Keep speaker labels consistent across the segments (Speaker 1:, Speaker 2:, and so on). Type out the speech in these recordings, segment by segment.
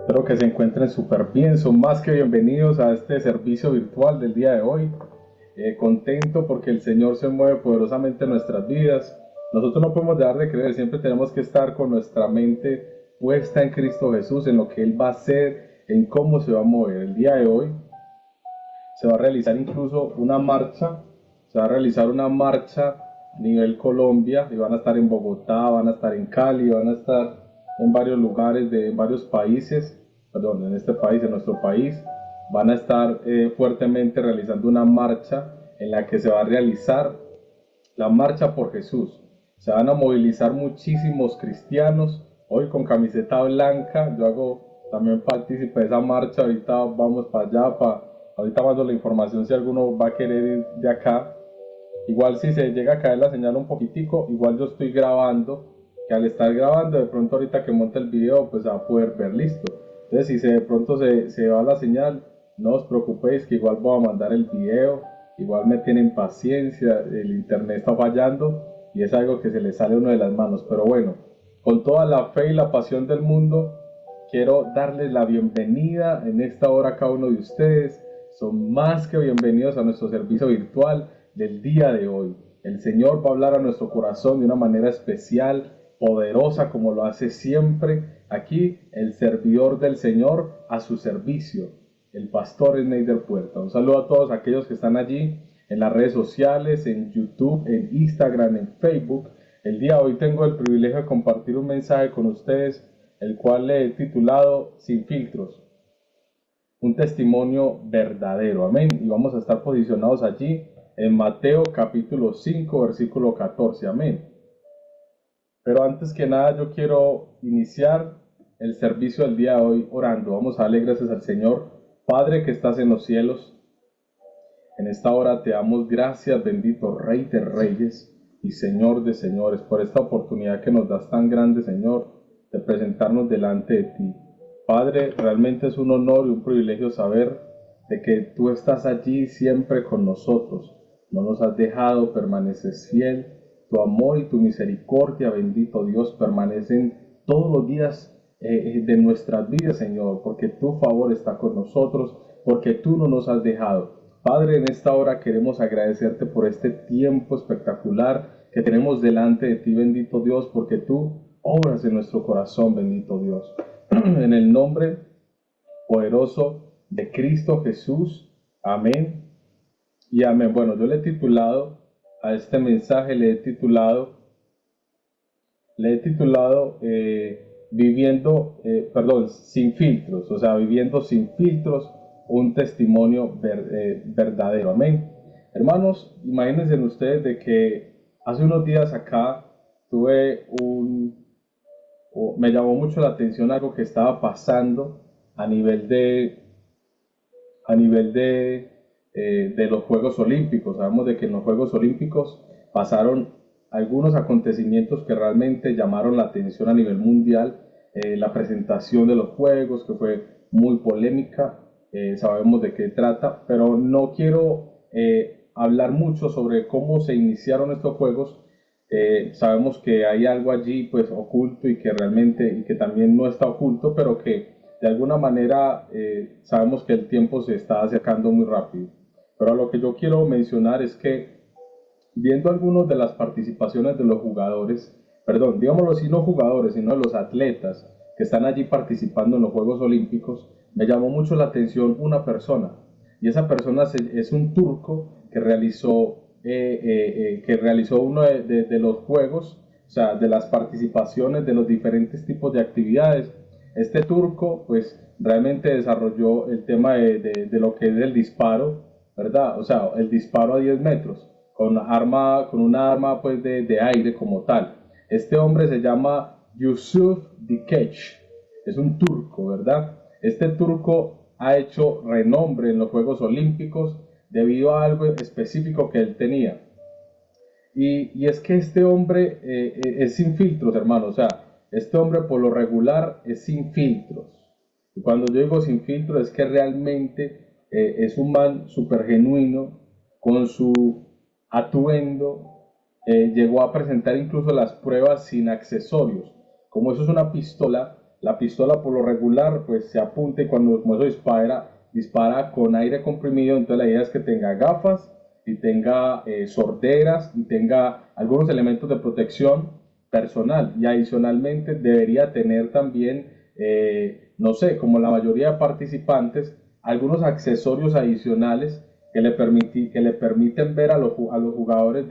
Speaker 1: Espero que se encuentren súper bien. Son más que bienvenidos a este servicio virtual del día de hoy. Contento porque el Señor se mueve poderosamente en nuestras vidas. Nosotros no podemos dejar de creer, siempre tenemos que estar con nuestra mente puesta en Cristo Jesús, en lo que Él va a hacer, en cómo se va a mover. El día de hoy se va a realizar incluso una marcha, se va a realizar una marcha a nivel Colombia y van a estar en Bogotá, van a estar en Cali, van a estar en varios lugares de varios países, perdón, en este país, en nuestro país, van a estar fuertemente realizando una marcha en la que se va a realizar la marcha por Jesús. Se van a movilizar muchísimos cristianos, hoy con camiseta blanca, yo hago también partícipe de esa marcha, ahorita vamos para allá, ahorita mando la información si alguno va a querer ir de acá. Igual si se llega a caer la señal un poquitico, igual yo estoy grabando, que al estar grabando de pronto ahorita que monte el video pues se va a poder ver listo. Entonces si de pronto se va la señal, no os preocupéis que igual voy a mandar el video, igual me tienen paciencia, el internet está fallando y es algo que se le sale a uno de las manos, pero bueno, con toda la fe y la pasión del mundo, quiero darles la bienvenida en esta hora a cada uno de ustedes. Son más que bienvenidos a nuestro servicio virtual del día de hoy. El Señor va a hablar a nuestro corazón de una manera especial, poderosa, como lo hace siempre. Aquí, el servidor del Señor a su servicio, el pastor Sneider Puerta. Un saludo a todos aquellos que están allí en las redes sociales, en YouTube, en Instagram, en Facebook. El día de hoy tengo el privilegio de compartir un mensaje con ustedes, el cual le he titulado Sin filtros, un testimonio verdadero, amén, y vamos a estar posicionados allí en Mateo capítulo 5 versículo 14, amén. Pero antes que nada yo quiero iniciar el servicio del día de hoy orando. Vamos a darle gracias al Señor. Padre que estás en los cielos, en esta hora te damos gracias, bendito Rey de Reyes y Señor de Señores, por esta oportunidad que nos das tan grande, Señor, de presentarnos delante de ti. Padre, realmente es un honor y un privilegio saber de que tú estás allí siempre con nosotros. No nos has dejado, permaneces fiel. Tu amor y tu misericordia, bendito Dios, permanecen todos los días de nuestras vidas, Señor, porque tu favor está con nosotros, porque tú no nos has dejado. Padre, en esta hora queremos agradecerte por este tiempo espectacular que tenemos delante de ti, bendito Dios, porque tú obras en nuestro corazón, bendito Dios. En el nombre poderoso de Cristo Jesús, amén y amén. Bueno, yo le he titulado a este mensaje, le he titulado sin filtros, o sea, viviendo sin filtros, un testimonio verdadero, amén. Hermanos, imagínense ustedes de que hace unos días acá me llamó mucho la atención algo que estaba pasando a nivel de los Juegos Olímpicos. Sabemos de que en los Juegos Olímpicos pasaron algunos acontecimientos que realmente llamaron la atención a nivel mundial. La presentación de los Juegos, que fue muy polémica, sabemos de qué trata, pero no quiero hablar mucho sobre cómo se iniciaron estos Juegos. Sabemos que hay algo allí pues oculto y que también no está oculto, pero que de alguna manera sabemos que el tiempo se está acercando muy rápido. Pero lo que yo quiero mencionar es que viendo algunas de las participaciones de los jugadores, perdón, digámoslo así, no jugadores, sino de los atletas que están allí participando en los Juegos Olímpicos, me llamó mucho la atención una persona, y esa persona es un turco que realizó uno de los juegos, o sea, de las participaciones de los diferentes tipos de actividades. Este turco, pues, realmente desarrolló el tema de lo que es el disparo, ¿verdad? O sea, el disparo a 10 metros, con una arma, pues, de aire como tal. Este hombre se llama Yusuf Dikeç, es un turco, ¿verdad? Este turco ha hecho renombre en los Juegos Olímpicos debido a algo específico que él tenía. Y es que este hombre es sin filtros, hermano. O sea, este hombre por lo regular es sin filtros. Y cuando yo digo sin filtros es que realmente es un man súper genuino, con su atuendo. Llegó a presentar incluso las pruebas sin accesorios. Como eso es una pistola, la pistola por lo regular pues se apunta y cuando como eso dispara con aire comprimido, entonces la idea es que tenga gafas y tenga sorderas y tenga algunos elementos de protección personal y adicionalmente debería tener también, no sé, como la mayoría de participantes, algunos accesorios adicionales que le permiten ver a los jugadores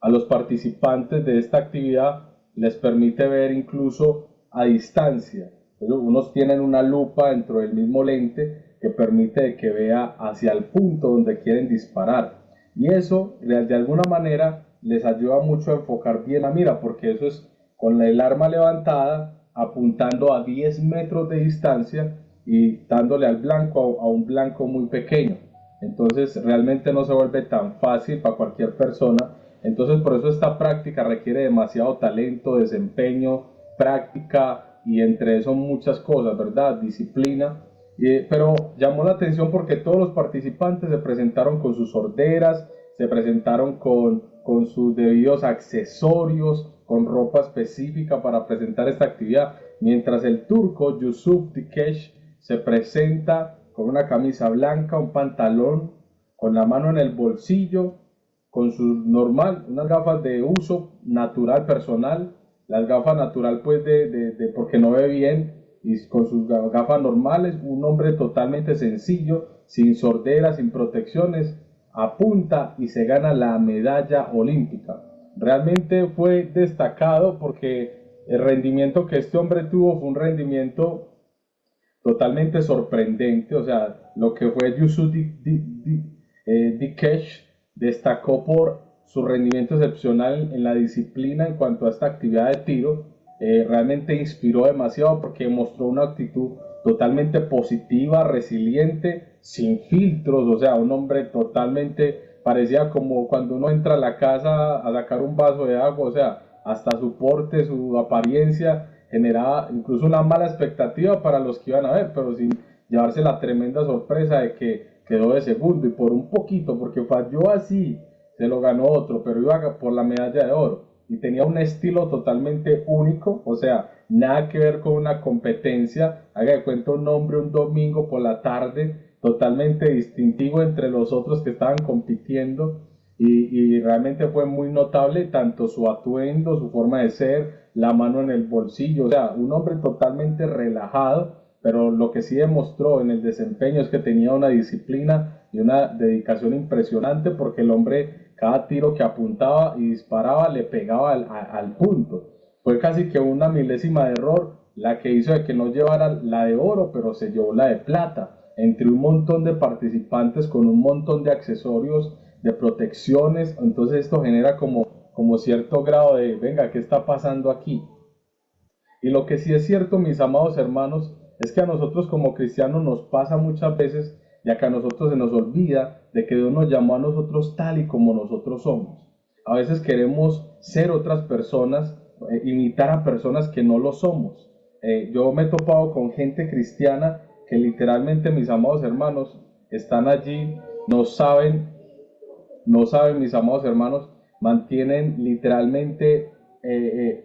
Speaker 1: a los participantes de esta actividad, les permite ver incluso a distancia. Unos tienen una lupa dentro del mismo lente que permite que vea hacia el punto donde quieren disparar. Y eso de alguna manera les ayuda mucho a enfocar bien la mira, porque eso es con el arma levantada, apuntando a 10 metros de distancia y dándole al blanco a un blanco muy pequeño. Entonces realmente no se vuelve tan fácil para cualquier persona. Entonces por eso esta práctica requiere demasiado talento, desempeño, práctica y entre eso muchas cosas, ¿verdad? Disciplina. Pero llamó la atención porque todos los participantes se presentaron con sus sorderas, se presentaron con sus debidos accesorios, con ropa específica para presentar esta actividad, mientras el turco Yusuf Dikesh se presenta con una camisa blanca, un pantalón, con la mano en el bolsillo, con su normal, unas gafas de uso natural personal, las gafas natural pues porque no ve bien y con sus gafas normales, un hombre totalmente sencillo, sin sordera, sin protecciones, apunta y se gana la medalla olímpica. Realmente fue destacado porque el rendimiento que este hombre tuvo fue un rendimiento totalmente sorprendente, o sea, lo que fue Yusuf Dikesh destacó por su rendimiento excepcional en la disciplina en cuanto a esta actividad de tiro, realmente inspiró demasiado porque mostró una actitud totalmente positiva, resiliente, sin filtros, o sea, un hombre totalmente, parecía como cuando uno entra a la casa a sacar un vaso de agua, o sea, hasta su porte, su apariencia, generaba incluso una mala expectativa para los que iban a ver, pero sin llevarse la tremenda sorpresa de que quedó de segundo y por un poquito, porque falló así, se lo ganó otro, pero iba por la medalla de oro y tenía un estilo totalmente único, o sea, nada que ver con una competencia, haga de cuenta un hombre un domingo por la tarde, totalmente distintivo entre los otros que estaban compitiendo y realmente fue muy notable tanto su atuendo, su forma de ser, la mano en el bolsillo, o sea, un hombre totalmente relajado, pero lo que sí demostró en el desempeño es que tenía una disciplina y una dedicación impresionante porque el hombre cada tiro que apuntaba y disparaba le pegaba al punto. Fue casi que una milésima de error la que hizo de que no llevara la de oro, pero se llevó la de plata, entre un montón de participantes con un montón de accesorios, de protecciones, entonces esto genera como cierto grado de, venga, ¿qué está pasando aquí? Y lo que sí es cierto, mis amados hermanos, es que a nosotros como cristianos nos pasa muchas veces, ya que a nosotros se nos olvida de que Dios nos llamó a nosotros tal y como nosotros somos. A veces queremos ser otras personas, imitar a personas que no lo somos. Yo me he topado con gente cristiana que literalmente, mis amados hermanos, están allí, no saben, no saben, mis amados hermanos, mantienen literalmente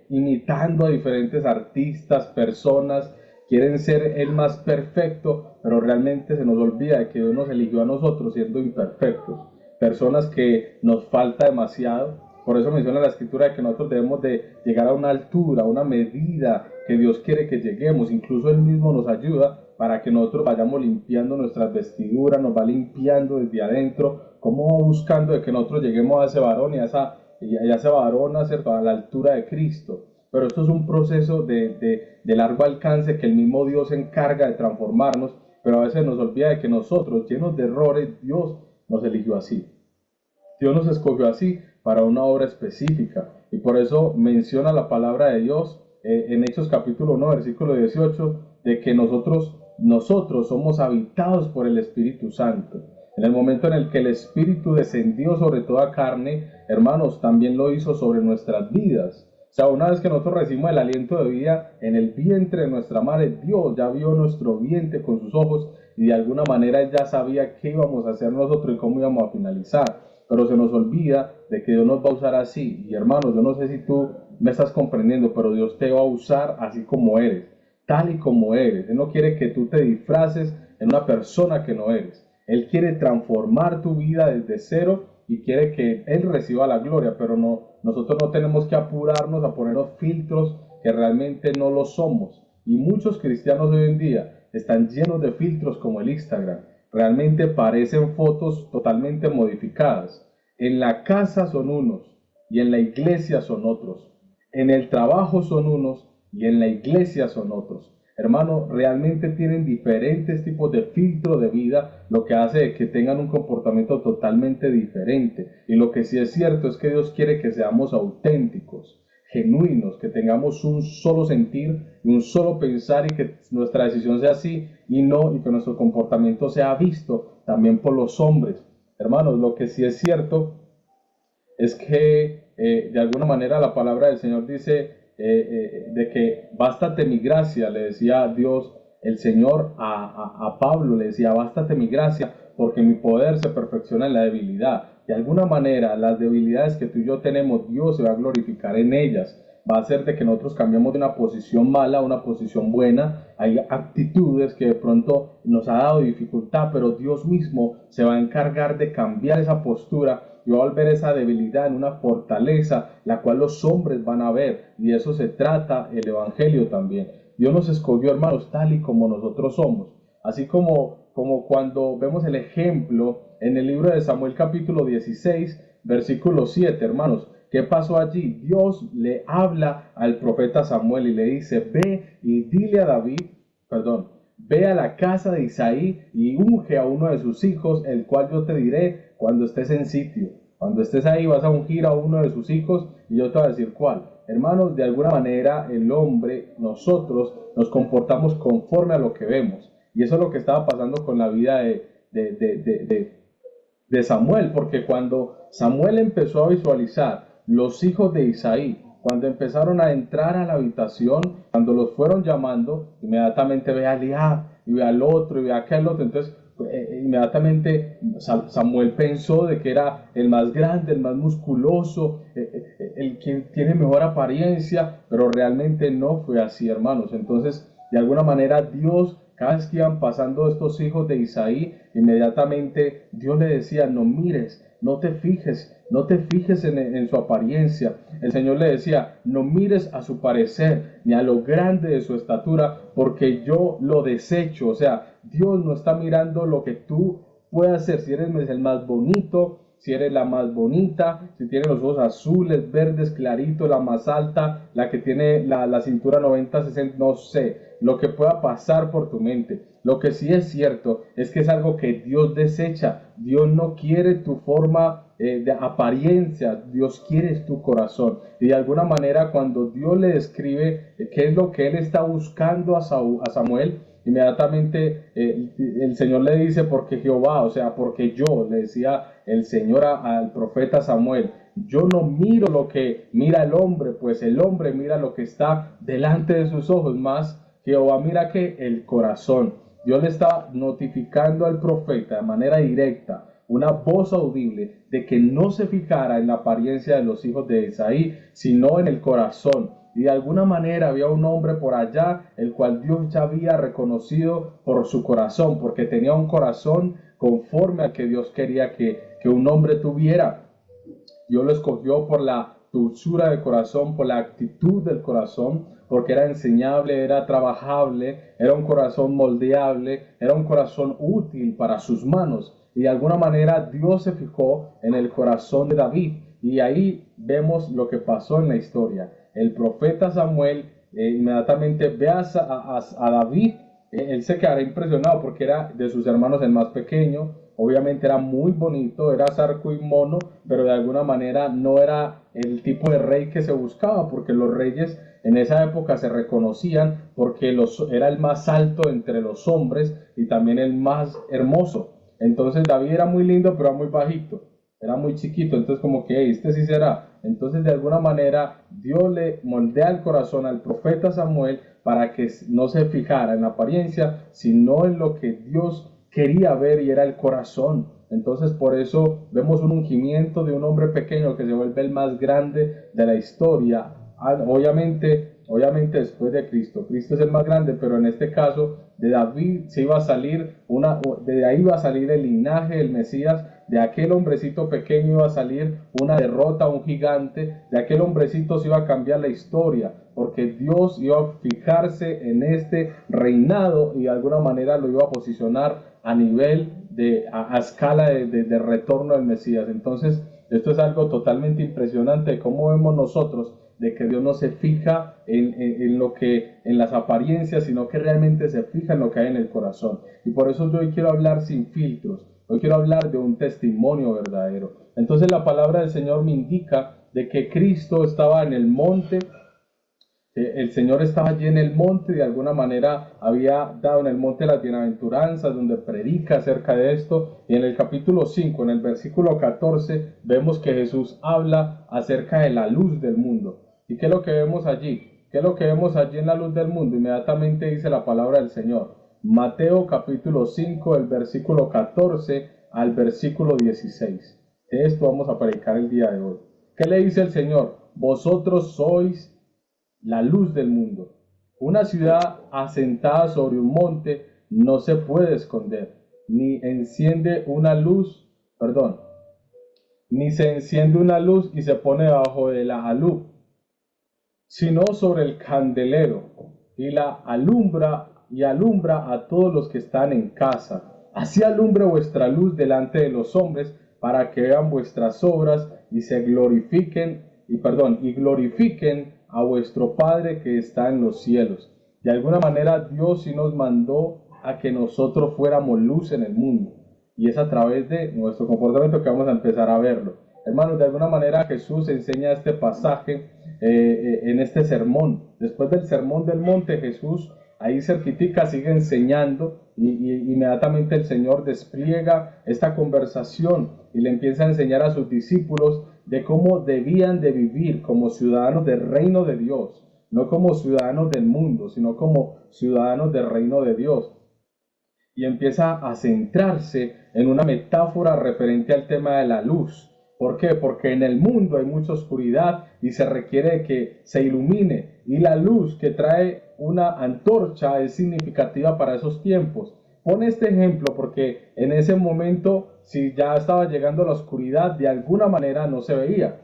Speaker 1: imitando a diferentes artistas, personas, quieren ser el más perfecto, pero realmente se nos olvida de que Dios nos eligió a nosotros siendo imperfectos, personas que nos falta demasiado. Por eso menciona la escritura de que nosotros debemos de llegar a una altura, a una medida que Dios quiere que lleguemos. Incluso Él mismo nos ayuda para que nosotros vayamos limpiando nuestras vestiduras, nos va limpiando desde adentro, como buscando de que nosotros lleguemos a ese varón y a ese varón a la altura de Cristo. Pero esto es un proceso de largo alcance que el mismo Dios se encarga de transformarnos, pero a veces nos olvida de que nosotros, llenos de errores, Dios nos eligió así. Dios nos escogió así para una obra específica y por eso menciona la palabra de Dios en Hechos capítulo 1 versículo 18 de que nosotros somos habitados por el Espíritu Santo. En el momento en el que el Espíritu descendió sobre toda carne, hermanos, también lo hizo sobre nuestras vidas. O sea, una vez que nosotros recibimos el aliento de vida en el vientre de nuestra madre, Dios ya vio nuestro vientre con sus ojos y de alguna manera ya sabía qué íbamos a hacer nosotros y cómo íbamos a finalizar. Pero se nos olvida de que Dios nos va a usar así. Y hermanos, yo no sé si tú me estás comprendiendo, pero Dios te va a usar así como eres, tal y como eres. Él no quiere que tú te disfraces en una persona que no eres. Él quiere transformar tu vida desde cero y quiere que Él reciba la gloria, pero nosotros no tenemos que apurarnos a ponernos filtros que realmente no lo somos. Y muchos cristianos hoy en día están llenos de filtros como el Instagram. Realmente parecen fotos totalmente modificadas. En la casa son unos y en la iglesia son otros. En el trabajo son unos y en la iglesia son otros. Hermano, realmente tienen diferentes tipos de filtro de vida, lo que hace que tengan un comportamiento totalmente diferente. Y lo que sí es cierto es que Dios quiere que seamos auténticos, genuinos, que tengamos un solo sentir y un solo pensar y que nuestra decisión sea así y que nuestro comportamiento sea visto también por los hombres. Hermanos, lo que sí es cierto es que de alguna manera la palabra del Señor dice de que bástate mi gracia, le decía Dios, el Señor a Pablo, le decía, bástate mi gracia, porque mi poder se perfecciona en la debilidad. De alguna manera, las debilidades que tú y yo tenemos, Dios se va a glorificar en ellas. Va a hacer de que nosotros cambiemos de una posición mala a una posición buena. Hay actitudes que de pronto nos ha dado dificultad, pero Dios mismo se va a encargar de cambiar esa postura y va a volver esa debilidad en una fortaleza, la cual los hombres van a ver. Y de eso se trata el Evangelio también. Dios nos escogió, hermanos, tal y como nosotros somos. Así como cuando vemos el ejemplo en el libro de Samuel capítulo 16, versículo 7, hermanos. ¿Qué pasó allí? Dios le habla al profeta Samuel y le dice, ve y dile a David, ve a la casa de Isaí y unge a uno de sus hijos, el cual yo te diré cuando estés en sitio. Cuando estés ahí vas a ungir a uno de sus hijos y yo te voy a decir cuál. Hermanos, de alguna manera el hombre, nosotros nos comportamos conforme a lo que vemos. Y eso es lo que estaba pasando con la vida de Samuel, porque cuando Samuel empezó a visualizar los hijos de Isaí, cuando empezaron a entrar a la habitación, cuando los fueron llamando, inmediatamente ve a Eliab, y ve al otro, y ve a aquel otro. Entonces, inmediatamente Samuel pensó de que era el más grande, el más musculoso, el que tiene mejor apariencia, pero realmente no fue así, hermanos. Entonces, de alguna manera, Dios, cada vez que iban pasando estos hijos de Isaí, inmediatamente Dios le decía, no mires, no te fijes en su apariencia. El Señor le decía, no mires a su parecer, ni a lo grande de su estatura, porque yo lo desecho. O sea, Dios no está mirando lo que tú puedas ser, si eres el más bonito, si eres la más bonita, si tienes los ojos azules, verdes, claritos, la más alta, la que tiene la cintura 90, 60, no sé, lo que pueda pasar por tu mente. Lo que sí es cierto es que es algo que Dios desecha. Dios no quiere tu forma de apariencia, Dios quiere tu corazón. Y de alguna manera cuando Dios le describe qué es lo que Él está buscando a Samuel, inmediatamente el Señor le dice, porque Jehová, o sea, porque yo, le decía el Señor al profeta Samuel, yo no miro lo que mira el hombre, pues el hombre mira lo que está delante de sus ojos, más Jehová mira que el corazón. Dios le está notificando al profeta de manera directa, una voz audible, de que no se fijara en la apariencia de los hijos de Isaí, sino en el corazón. Y de alguna manera había un hombre por allá, el cual Dios ya había reconocido por su corazón, porque tenía un corazón conforme al que Dios quería que un hombre tuviera. Dios lo escogió por la dulzura del corazón, por la actitud del corazón, porque era enseñable, era trabajable, era un corazón moldeable, era un corazón útil para sus manos. Y de alguna manera Dios se fijó en el corazón de David. Y ahí vemos lo que pasó en la historia. El profeta Samuel inmediatamente ve a David. Él se quedará impresionado porque era de sus hermanos el más pequeño. Obviamente era muy bonito, era zarco y mono, pero de alguna manera no era el tipo de rey que se buscaba, porque los reyes en esa época se reconocían porque era el más alto entre los hombres y también el más hermoso. Entonces David era muy lindo, pero era muy bajito, era muy chiquito, entonces como que este sí será. Entonces de alguna manera Dios le moldea el corazón al profeta Samuel para que no se fijara en la apariencia, sino en lo que Dios quería ver, y era el corazón. Entonces por eso vemos un ungimiento de un hombre pequeño que se vuelve el más grande de la historia obviamente después de Cristo. Cristo es el más grande, pero en este caso de David se iba a salir de ahí iba a salir el linaje del Mesías, de aquel hombrecito pequeño iba a salir una derrota, un gigante, de aquel hombrecito se iba a cambiar la historia, porque Dios iba a fijarse en este reinado y de alguna manera lo iba a posicionar a nivel a escala de retorno del Mesías. Entonces, esto es algo totalmente impresionante de cómo vemos nosotros de que Dios no se fija en las apariencias, sino que realmente se fija en lo que hay en el corazón. Y por eso yo hoy quiero hablar sin filtros, hoy quiero hablar de un testimonio verdadero. Entonces la palabra del Señor me indica de que Cristo estaba en el monte. El Señor estaba allí en el monte, de alguna manera había dado en el monte las bienaventuranzas, donde predica acerca de esto. Y en el capítulo 5, en el versículo 14, vemos que Jesús habla acerca de la luz del mundo. ¿Y qué es lo que vemos allí? ¿Qué es lo que vemos allí en la luz del mundo? Inmediatamente dice la palabra del Señor. Mateo capítulo 5, el versículo 14 al versículo 16. De esto vamos a predicar el día de hoy. ¿Qué le dice el Señor? Vosotros sois la luz del mundo. Una ciudad asentada sobre un monte no se puede esconder, ni se enciende una luz y se pone debajo de la alud, sino sobre el candelero, y alumbra a todos los que están en casa. Así alumbre vuestra luz delante de los hombres, para que vean vuestras obras y glorifiquen a vuestro Padre que está en los cielos. De alguna manera Dios sí nos mandó a que nosotros fuéramos luz en el mundo, y es a través de nuestro comportamiento que vamos a empezar a verlo. Hermanos, de alguna manera Jesús enseña este pasaje en este sermón. Después del sermón del monte, Jesús ahí cerquitica sigue enseñando, y inmediatamente el Señor despliega esta conversación y le empieza a enseñar a sus discípulos de cómo debían de vivir como ciudadanos del reino de Dios, no como ciudadanos del mundo, sino como ciudadanos del reino de Dios. Y empieza a centrarse en una metáfora referente al tema de la luz. ¿Por qué? Porque en el mundo hay mucha oscuridad y se requiere que se ilumine, y la luz que trae una antorcha es significativa para esos tiempos. Pone este ejemplo porque en ese momento, si ya estaba llegando la oscuridad, de alguna manera no se veía.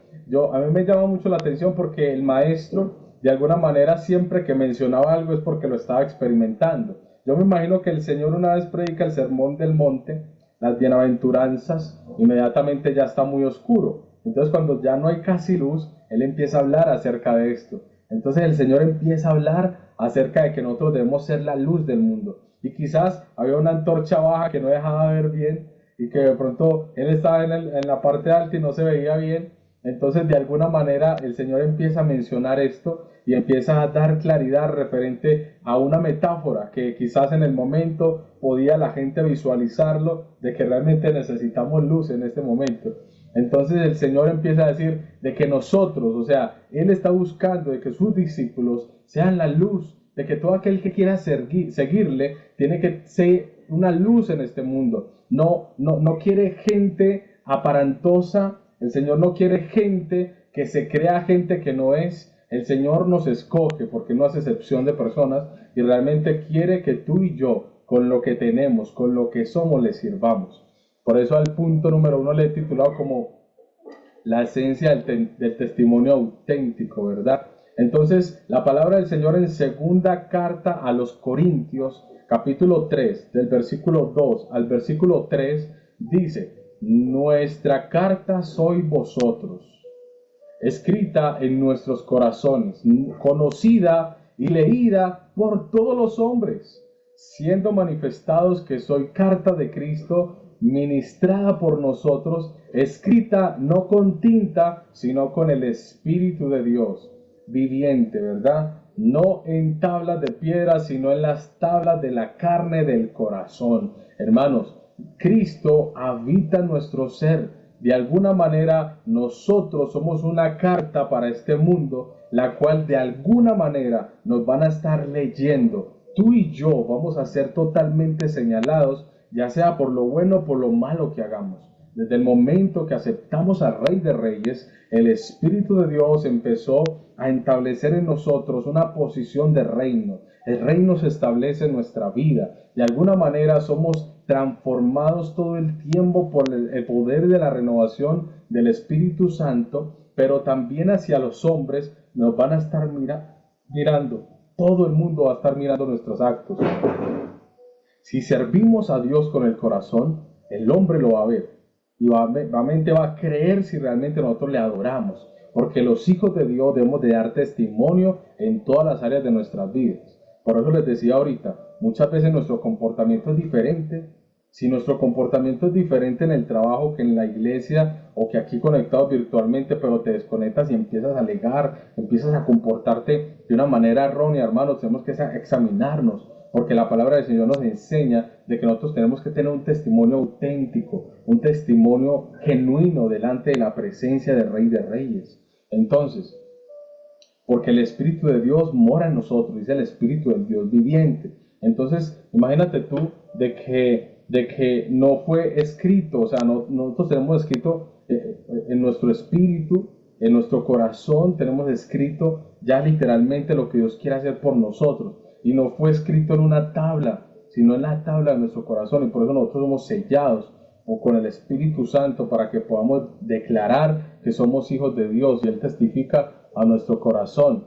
Speaker 1: A mí me llama mucho la atención porque el maestro, de alguna manera, siempre que mencionaba algo es porque lo estaba experimentando. Yo me imagino que el Señor una vez predica el sermón del monte, las bienaventuranzas, inmediatamente ya está muy oscuro. Entonces cuando ya no hay casi luz, Él empieza a hablar acerca de esto. Entonces el Señor empieza a hablar acerca de que nosotros debemos ser la luz del mundo. Y quizás había una antorcha baja que no dejaba ver bien, y que de pronto Él estaba en la parte alta y no se veía bien. Entonces de alguna manera el Señor empieza a mencionar esto y empieza a dar claridad referente a una metáfora que quizás en el momento podía la gente visualizarlo, de que realmente necesitamos luz en este momento. Entonces el Señor empieza a decir de que nosotros, o sea, Él está buscando de que sus discípulos sean la luz, de que todo aquel que quiera seguirle tiene que ser una luz en este mundo. No quiere gente aparentosa. El Señor no quiere gente que se crea gente que no es. El Señor nos escoge porque no hace excepción de personas, y realmente quiere que tú y yo, con lo que tenemos, con lo que somos, le sirvamos. Por eso al punto número 1 le he titulado como la esencia del testimonio auténtico, ¿verdad? Entonces la palabra del Señor en segunda carta a los Corintios, capítulo 3, del versículo 2 al versículo 3, dice: nuestra carta sois vosotros, escrita en nuestros corazones, conocida y leída por todos los hombres, siendo manifestados que soy carta de Cristo, ministrada por nosotros, escrita no con tinta, sino con el Espíritu de Dios, viviente, ¿verdad? No en tablas de piedra, sino en las tablas de la carne del corazón. Hermanos, Cristo habita en nuestro ser. De alguna manera nosotros somos una carta para este mundo, la cual de alguna manera nos van a estar leyendo. Tú y yo vamos a ser totalmente señalados, ya sea por lo bueno o por lo malo que hagamos. Desde el momento que aceptamos al Rey de Reyes, el Espíritu de Dios empezó a establecer en nosotros una posición de reino. El reino se establece en nuestra vida. De alguna manera somos transformados todo el tiempo por el poder de la renovación del Espíritu Santo, pero también hacia los hombres nos van a estar mirando. Todo el mundo va a estar mirando nuestros actos. Si servimos a Dios con el corazón, el hombre lo va a ver y realmente va a creer si realmente nosotros le adoramos, porque los hijos de Dios debemos de dar testimonio en todas las áreas de nuestras vidas. Por eso les decía ahorita, muchas veces nuestro comportamiento es diferente. Si nuestro comportamiento es diferente en el trabajo que en la iglesia o que aquí conectados virtualmente, pero te desconectas y empiezas a alegar, empiezas a comportarte de una manera errónea, hermanos, tenemos que examinarnos, porque la palabra del Señor nos enseña de que nosotros tenemos que tener un testimonio auténtico, un testimonio genuino delante de la presencia del Rey de Reyes. Entonces, porque el Espíritu de Dios mora en nosotros, dice el Espíritu del Dios viviente. Entonces, imagínate tú de que no fue escrito, o sea, nosotros tenemos escrito en nuestro espíritu, en nuestro corazón, tenemos escrito ya literalmente lo que Dios quiere hacer por nosotros. Y no fue escrito en una tabla, sino en la tabla de nuestro corazón. Y por eso nosotros somos sellados con el Espíritu Santo para que podamos declarar que somos hijos de Dios y Él testifica a nuestro corazón.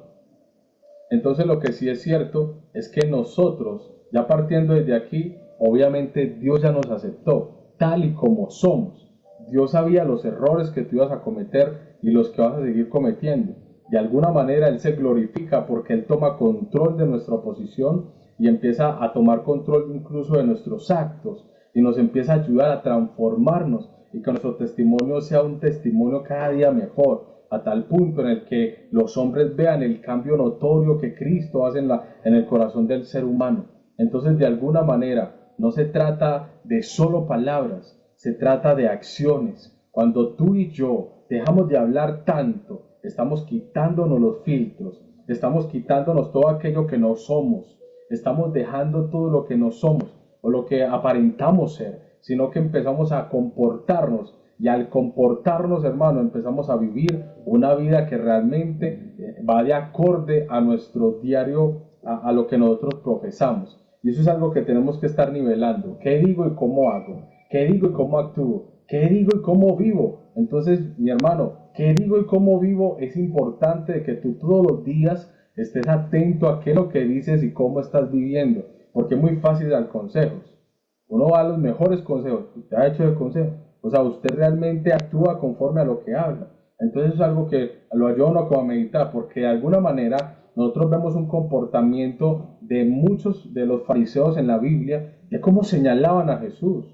Speaker 1: Entonces lo que sí es cierto es que nosotros, ya partiendo desde aquí, obviamente Dios ya nos aceptó tal y como somos. Dios sabía los errores que tú ibas a cometer y los que vas a seguir cometiendo. De alguna manera Él se glorifica porque Él toma control de nuestra posición y empieza a tomar control incluso de nuestros actos y nos empieza a ayudar a transformarnos y que nuestro testimonio sea un testimonio cada día mejor, a tal punto en el que los hombres vean el cambio notorio que Cristo hace en el corazón del ser humano. Entonces, de alguna manera, no se trata de solo palabras, se trata de acciones. Cuando tú y yo dejamos de hablar tanto, estamos quitándonos los filtros, estamos quitándonos todo aquello que no somos, estamos dejando todo lo que no somos o lo que aparentamos ser, sino que empezamos a comportarnos. Y al comportarnos, hermano, empezamos a vivir una vida que realmente va de acorde a nuestro diario, a lo que nosotros profesamos. Y eso es algo que tenemos que estar nivelando. ¿Qué digo y cómo hago? ¿Qué digo y cómo actúo? ¿Qué digo y cómo vivo? Entonces, mi hermano, ¿qué digo y cómo vivo? Es importante de que tú todos los días estés atento a qué es lo que dices y cómo estás viviendo. Porque es muy fácil dar consejos. Uno va a los mejores consejos. ¿Usted ha hecho el consejo? O sea, usted realmente actúa conforme a lo que habla. Entonces es algo que lo ayuda a uno como a meditar, porque de alguna manera nosotros vemos un comportamiento de muchos de los fariseos en la Biblia, de cómo señalaban a Jesús,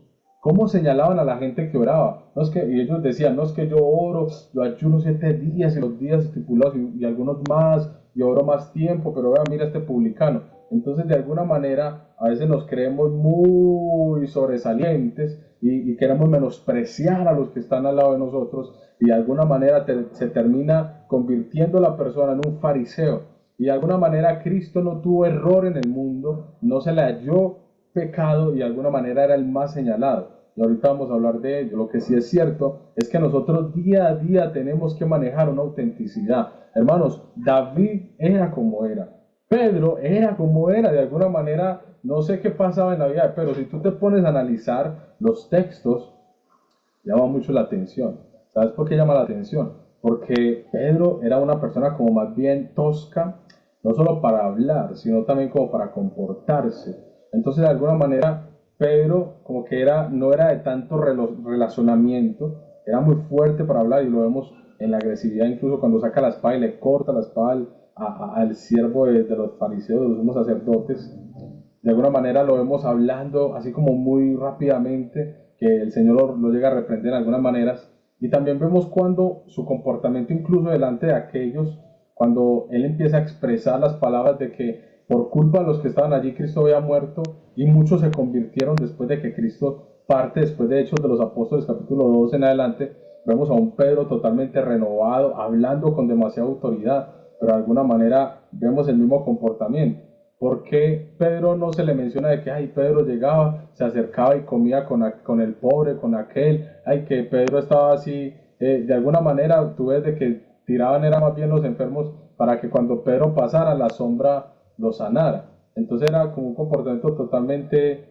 Speaker 1: cómo señalaban a la gente que oraba. No es que, y ellos decían, no es que yo oro, lo ayuno 7 días y los días estipulados y algunos más, y oro más tiempo, pero vea, mira este publicano. Entonces, de alguna manera, a veces nos creemos muy sobresalientes y queremos menospreciar a los que están al lado de nosotros y de alguna manera se termina convirtiendo la persona en un fariseo. Y de alguna manera Cristo no tuvo error en el mundo, no se le halló pecado y de alguna manera era el más señalado. Y ahorita vamos a hablar de ello. Lo que sí es cierto es que nosotros día a día tenemos que manejar una autenticidad. Hermanos, David era como era. Pedro era como era, de alguna manera, no sé qué pasaba en la vida, pero si tú te pones a analizar los textos, llama mucho la atención. ¿Sabes por qué llama la atención? Porque Pedro era una persona como más bien tosca, no solo para hablar, sino también como para comportarse. Entonces, de alguna manera, Pedro como que no era de tanto relacionamiento, era muy fuerte para hablar y lo vemos en la agresividad, incluso cuando saca la espada y le corta la espada al siervo de los fariseos, de los sumos sacerdotes. De alguna manera lo vemos hablando así como muy rápidamente, que el Señor lo llega a reprender en algunas maneras. Y también vemos cuando su comportamiento incluso delante de aquellos, cuando Él empieza a expresar las palabras de que por culpa de los que estaban allí Cristo había muerto y muchos se convirtieron después de que Cristo parte, después de Hechos de los Apóstoles capítulo 2 en adelante, vemos a un Pedro totalmente renovado, hablando con demasiada autoridad, pero de alguna manera vemos el mismo comportamiento. ¿Por qué Pedro no se le menciona de que, ay, Pedro llegaba, se acercaba y comía con el pobre, con aquel, ay, que Pedro estaba así, de alguna manera tú ves de que tiraban era más bien los enfermos para que cuando Pedro pasara la sombra lo sanara. Entonces era como un comportamiento totalmente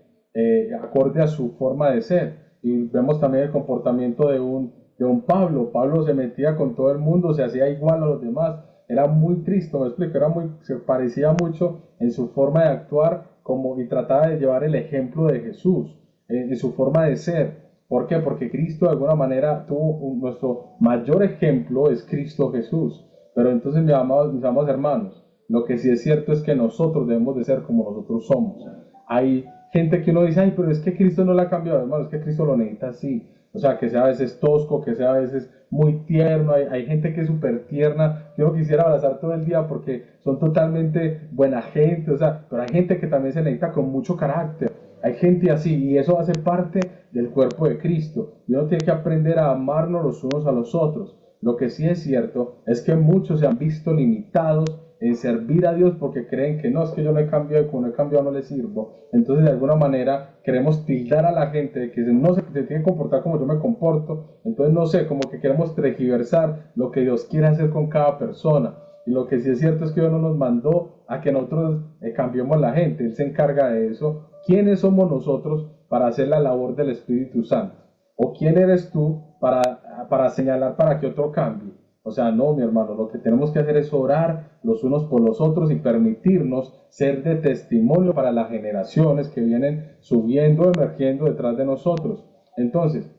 Speaker 1: acorde a su forma de ser. Y vemos también el comportamiento de un Pablo. Pablo se metía con todo el mundo, se hacía igual a los demás, era muy triste, me explico, se parecía mucho en su forma de actuar como, y trataba de llevar el ejemplo de Jesús, en su forma de ser. ¿Por qué? Porque Cristo de alguna manera nuestro mayor ejemplo es Cristo Jesús. Pero entonces, mis amados hermanos, lo que sí es cierto es que nosotros debemos de ser como nosotros somos. Hay gente que uno dice, ay, pero es que Cristo no la ha cambiado, hermano, es que Cristo lo necesita así. O sea, que sea a veces tosco, que sea a veces muy tierno. Hay gente que es súper tierna. Yo no quisiera abrazar todo el día porque son totalmente buena gente. O sea, pero hay gente que también se necesita con mucho carácter. Hay gente así y eso hace parte del cuerpo de Cristo. Y uno tiene que aprender a amarnos los unos a los otros. Lo que sí es cierto es que muchos se han visto limitados en servir a Dios porque creen que no, es que yo no he cambiado y como no he cambiado no le sirvo. Entonces de alguna manera queremos tildar a la gente de que no se tiene que comportar como yo me comporto. Entonces no sé, como que queremos tergiversar lo que Dios quiere hacer con cada persona. Y lo que sí es cierto es que Dios no nos mandó a que nosotros cambiemos la gente. Él se encarga de eso. ¿Quiénes somos nosotros para hacer la labor del Espíritu Santo? ¿O quién eres tú para señalar para que otro cambie? O sea, no, mi hermano, lo que tenemos que hacer es orar los unos por los otros y permitirnos ser de testimonio para las generaciones que vienen subiendo, emergiendo detrás de nosotros. Entonces,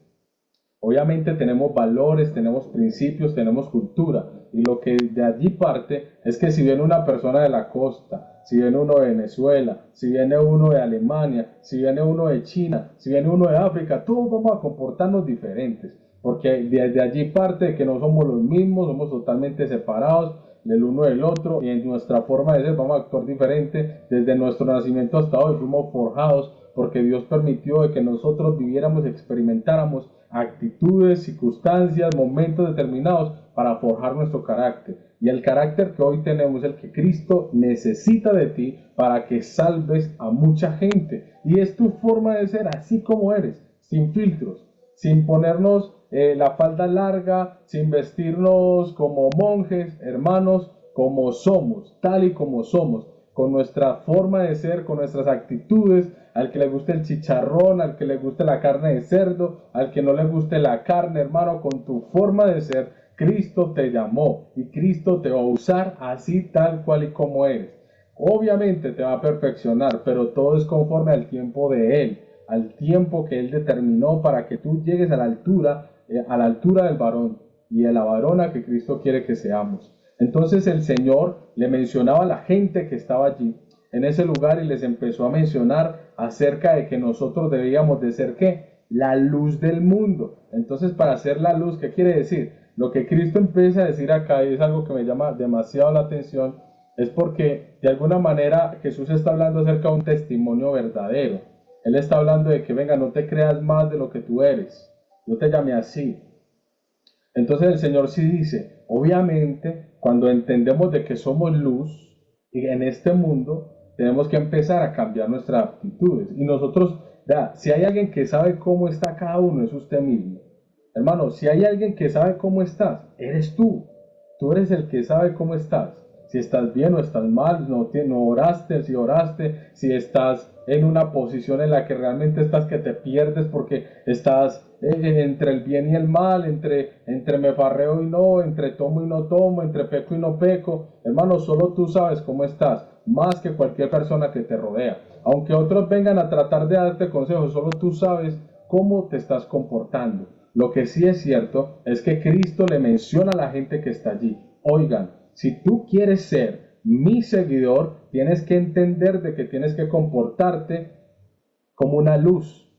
Speaker 1: obviamente tenemos valores, tenemos principios, tenemos cultura, y lo que de allí parte es que si viene una persona de la costa, si viene uno de Venezuela, si viene uno de Alemania, si viene uno de China, si viene uno de África, todos vamos a comportarnos diferentes, porque desde allí parte de que no somos los mismos, somos totalmente separados del uno del otro, y en nuestra forma de ser vamos a actuar diferente. Desde nuestro nacimiento hasta hoy fuimos forjados porque Dios permitió de que nosotros viviéramos, experimentáramos actitudes, circunstancias, momentos determinados para forjar nuestro carácter. Y el carácter que hoy tenemos es el que Cristo necesita de ti para que salves a mucha gente. Y es tu forma de ser así como eres, sin filtros, sin ponernos la falda larga, sin vestirnos como monjes, hermanos, como somos, tal y como somos, con nuestra forma de ser, con nuestras actitudes. Al que le guste el chicharrón, al que le guste la carne de cerdo, al que no le guste la carne, hermano, con tu forma de ser, Cristo te llamó y Cristo te va a usar así tal cual y como eres. Obviamente te va a perfeccionar, pero todo es conforme al tiempo de Él, al tiempo que Él determinó para que tú llegues a la altura del varón y de la varona que Cristo quiere que seamos. Entonces el Señor le mencionaba a la gente que estaba allí en ese lugar y les empezó a mencionar acerca de que nosotros debíamos de ser ¿qué? La luz del mundo. Entonces, para ser la luz, ¿qué quiere decir? Lo que Cristo empieza a decir acá, y es algo que me llama demasiado la atención, es porque de alguna manera Jesús está hablando acerca de un testimonio verdadero. Él está hablando de que venga, no te creas más de lo que tú eres. Yo te llamé así. Entonces el Señor sí dice, obviamente, cuando entendemos de que somos luz y en este mundo, tenemos que empezar a cambiar nuestras actitudes. Y nosotros, si hay alguien que sabe cómo está cada uno, es usted mismo. Hermano, si hay alguien que sabe cómo estás, eres tú. Tú eres el que sabe cómo estás. Si estás bien o estás mal, no oraste, si oraste, si estás en una posición en la que realmente estás que te pierdes porque estás entre el bien y el mal, entre me farreo y no, entre tomo y no tomo, entre peco y no peco. Hermano, solo tú sabes cómo estás, más que cualquier persona que te rodea. Aunque otros vengan a tratar de darte consejos, solo tú sabes cómo te estás comportando. Lo que sí es cierto es que Cristo le menciona a la gente que está allí, oigan, si tú quieres ser mi seguidor, tienes que entender de que tienes que comportarte como una luz.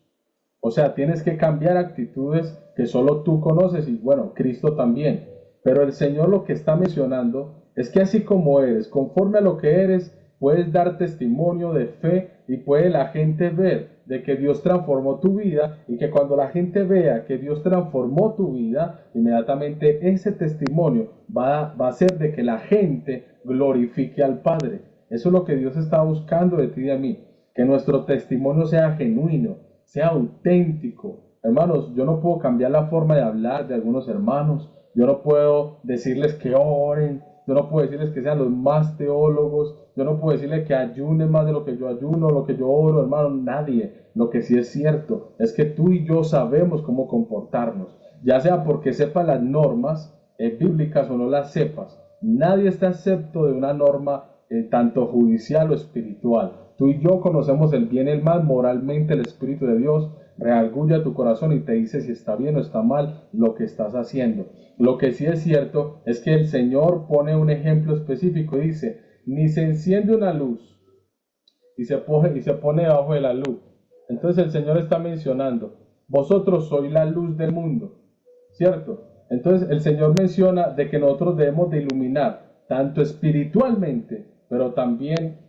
Speaker 1: O sea, tienes que cambiar actitudes que solo tú conoces y bueno, Cristo también. Pero el Señor lo que está mencionando es que así como eres, conforme a lo que eres, puedes dar testimonio de fe y puede la gente ver de que Dios transformó tu vida y que cuando la gente vea que Dios transformó tu vida, inmediatamente ese testimonio va a hacer de que la gente glorifique al Padre. Eso es lo que Dios está buscando de ti y de mí, que nuestro testimonio sea genuino, sea auténtico. Hermanos, yo no puedo cambiar la forma de hablar de algunos hermanos, yo no puedo decirles que oren, yo no puedo decirles que sean los más teólogos, yo no puedo decirles que ayunen más de lo que yo ayuno, lo que yo oro, hermano, nadie. Lo que sí es cierto es que tú y yo sabemos cómo comportarnos, ya sea porque sepas las normas bíblicas o no las sepas. Nadie está excepto de una norma tanto judicial o espiritual. Tú y yo conocemos el bien y el mal, moralmente el Espíritu de Dios redarguye tu corazón y te dice si está bien o está mal lo que estás haciendo. Lo que sí es cierto es que el Señor pone un ejemplo específico y dice, ni se enciende una luz y se pone debajo de la luz. Entonces el Señor está mencionando, vosotros sois la luz del mundo, ¿cierto? Entonces el Señor menciona de que nosotros debemos de iluminar, tanto espiritualmente, pero también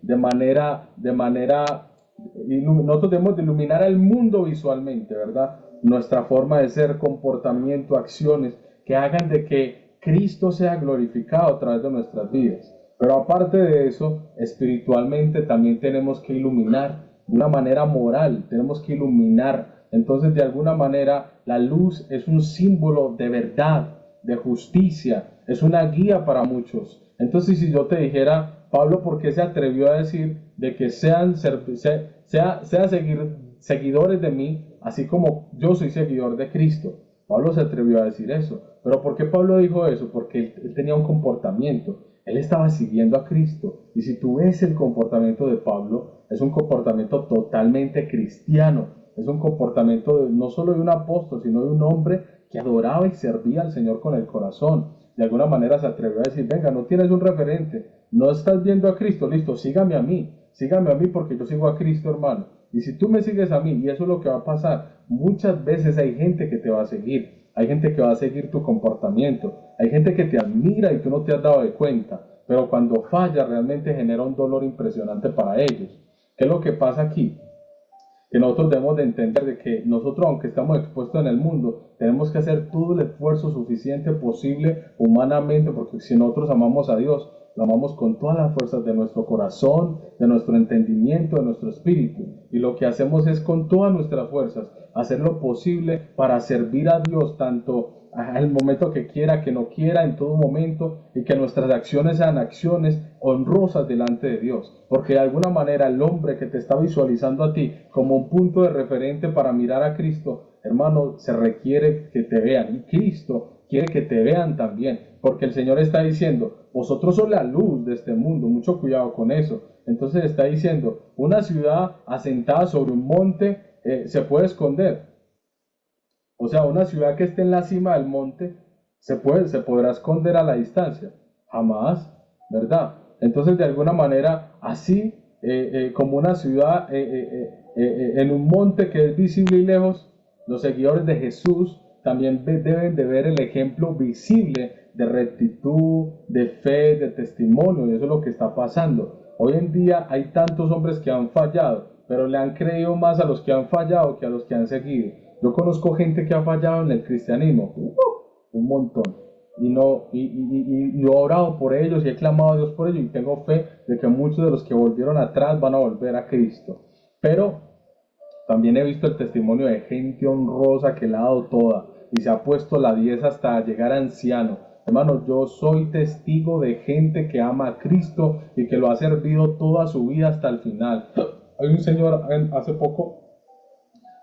Speaker 1: nosotros debemos de iluminar al mundo visualmente, ¿verdad? Nuestra forma de ser, comportamiento, acciones, que hagan de que Cristo sea glorificado a través de nuestras vidas. Pero aparte de eso, espiritualmente también tenemos que iluminar de una manera moral, tenemos que iluminar. Entonces, de alguna manera, la luz es un símbolo de verdad, de justicia, es una guía para muchos. Entonces, si yo te dijera, Pablo, ¿por qué se atrevió a decir de que sean seguidores de mí, así como yo soy seguidor de Cristo? Pablo se atrevió a decir eso. ¿Pero por qué Pablo dijo eso? Porque él tenía un comportamiento. Él estaba siguiendo a Cristo. Y si tú ves el comportamiento de Pablo, es un comportamiento totalmente cristiano. Es un comportamiento no solo de un apóstol, sino de un hombre que adoraba y servía al Señor con el corazón. De alguna manera se atrevió a decir, venga, no tienes un referente, no estás viendo a Cristo, listo, sígame a mí porque yo sigo a Cristo, hermano. Y si tú me sigues a mí, y eso es lo que va a pasar, muchas veces hay gente que te va a seguir, hay gente que va a seguir tu comportamiento, hay gente que te admira y tú no te has dado de cuenta, pero cuando falla realmente genera un dolor impresionante para ellos. ¿Qué es lo que pasa aquí? Que nosotros debemos de entender de que nosotros, aunque estamos expuestos en el mundo, tenemos que hacer todo el esfuerzo suficiente posible humanamente, porque si nosotros amamos a Dios, lo amamos con todas las fuerzas de nuestro corazón, de nuestro entendimiento, de nuestro espíritu, y lo que hacemos es con todas nuestras fuerzas hacer lo posible para servir a Dios tanto al momento que quiera, que no quiera, en todo momento, y que nuestras acciones sean acciones honrosas delante de Dios, porque de alguna manera el hombre que te está visualizando a ti como un punto de referente para mirar a Cristo, hermano, se requiere que te vean, y Cristo quiere que te vean también, porque el Señor está diciendo, vosotros sois la luz de este mundo, mucho cuidado con eso. Entonces está diciendo, una ciudad asentada sobre un monte se puede esconder. O sea, una ciudad que esté en la cima del monte se podrá esconder a la distancia. Jamás, ¿verdad? Entonces, de alguna manera, así como una ciudad en un monte que es visible y lejos, los seguidores de Jesús también deben de ver el ejemplo visible de rectitud, de fe, de testimonio, y eso es lo que está pasando. Hoy en día hay tantos hombres que han fallado, pero le han creído más a los que han fallado que a los que han seguido. Yo conozco gente que ha fallado en el cristianismo, un montón, y yo he orado por ellos y he clamado a Dios por ellos y tengo fe de que muchos de los que volvieron atrás van a volver a Cristo. Pero también he visto el testimonio de gente honrosa que la ha dado toda y se ha puesto la 10 hasta llegar a anciano. Hermanos, yo soy testigo de gente que ama a Cristo y que lo ha servido toda su vida hasta el final. Hay un señor hace poco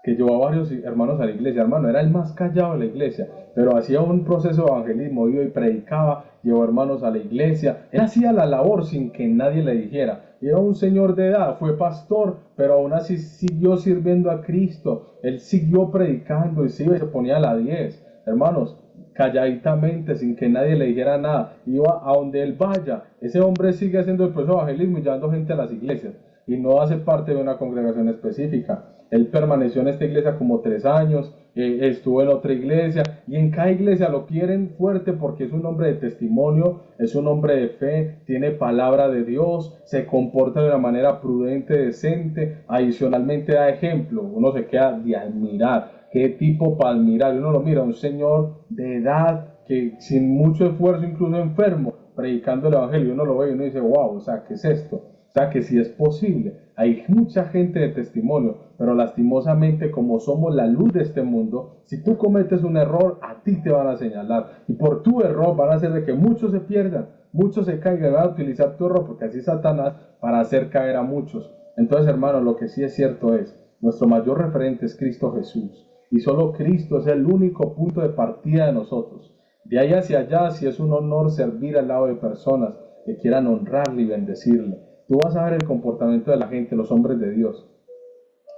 Speaker 1: que llevó a varios hermanos a la iglesia, hermano, era el más callado de la iglesia, pero hacía un proceso de evangelismo, iba y predicaba, llevó hermanos a la iglesia, él hacía la labor sin que nadie le dijera, era un señor de edad, fue pastor, pero aún así siguió sirviendo a Cristo, él siguió predicando y se ponía a la 10, hermanos, calladitamente, sin que nadie le dijera nada, iba a donde él vaya, ese hombre sigue haciendo el proceso de evangelismo y llevando gente a las iglesias, y no hace parte de una congregación específica. Él permaneció en esta iglesia como 3 años, estuvo en otra iglesia, y en cada iglesia lo quieren fuerte porque es un hombre de testimonio, es un hombre de fe, tiene palabra de Dios, se comporta de una manera prudente, decente, adicionalmente da ejemplo, uno se queda de admirar, qué tipo para admirar, uno lo mira, un señor de edad que sin mucho esfuerzo, incluso enfermo, predicando el evangelio, uno lo ve y uno dice, wow, o sea, ¿qué es esto? O sea que sí es posible. Hay mucha gente de testimonio, pero lastimosamente como somos la luz de este mundo, si tú cometes un error, a ti te van a señalar. Y por tu error van a hacer de que muchos se pierdan, muchos se caigan, van a utilizar tu error, porque así es Satanás, para hacer caer a muchos. Entonces, hermanos, lo que sí es cierto es, nuestro mayor referente es Cristo Jesús. Y solo Cristo es el único punto de partida de nosotros. De ahí hacia allá, si es un honor servir al lado de personas que quieran honrarle y bendecirle. Tú vas a ver el comportamiento de la gente, los hombres de Dios,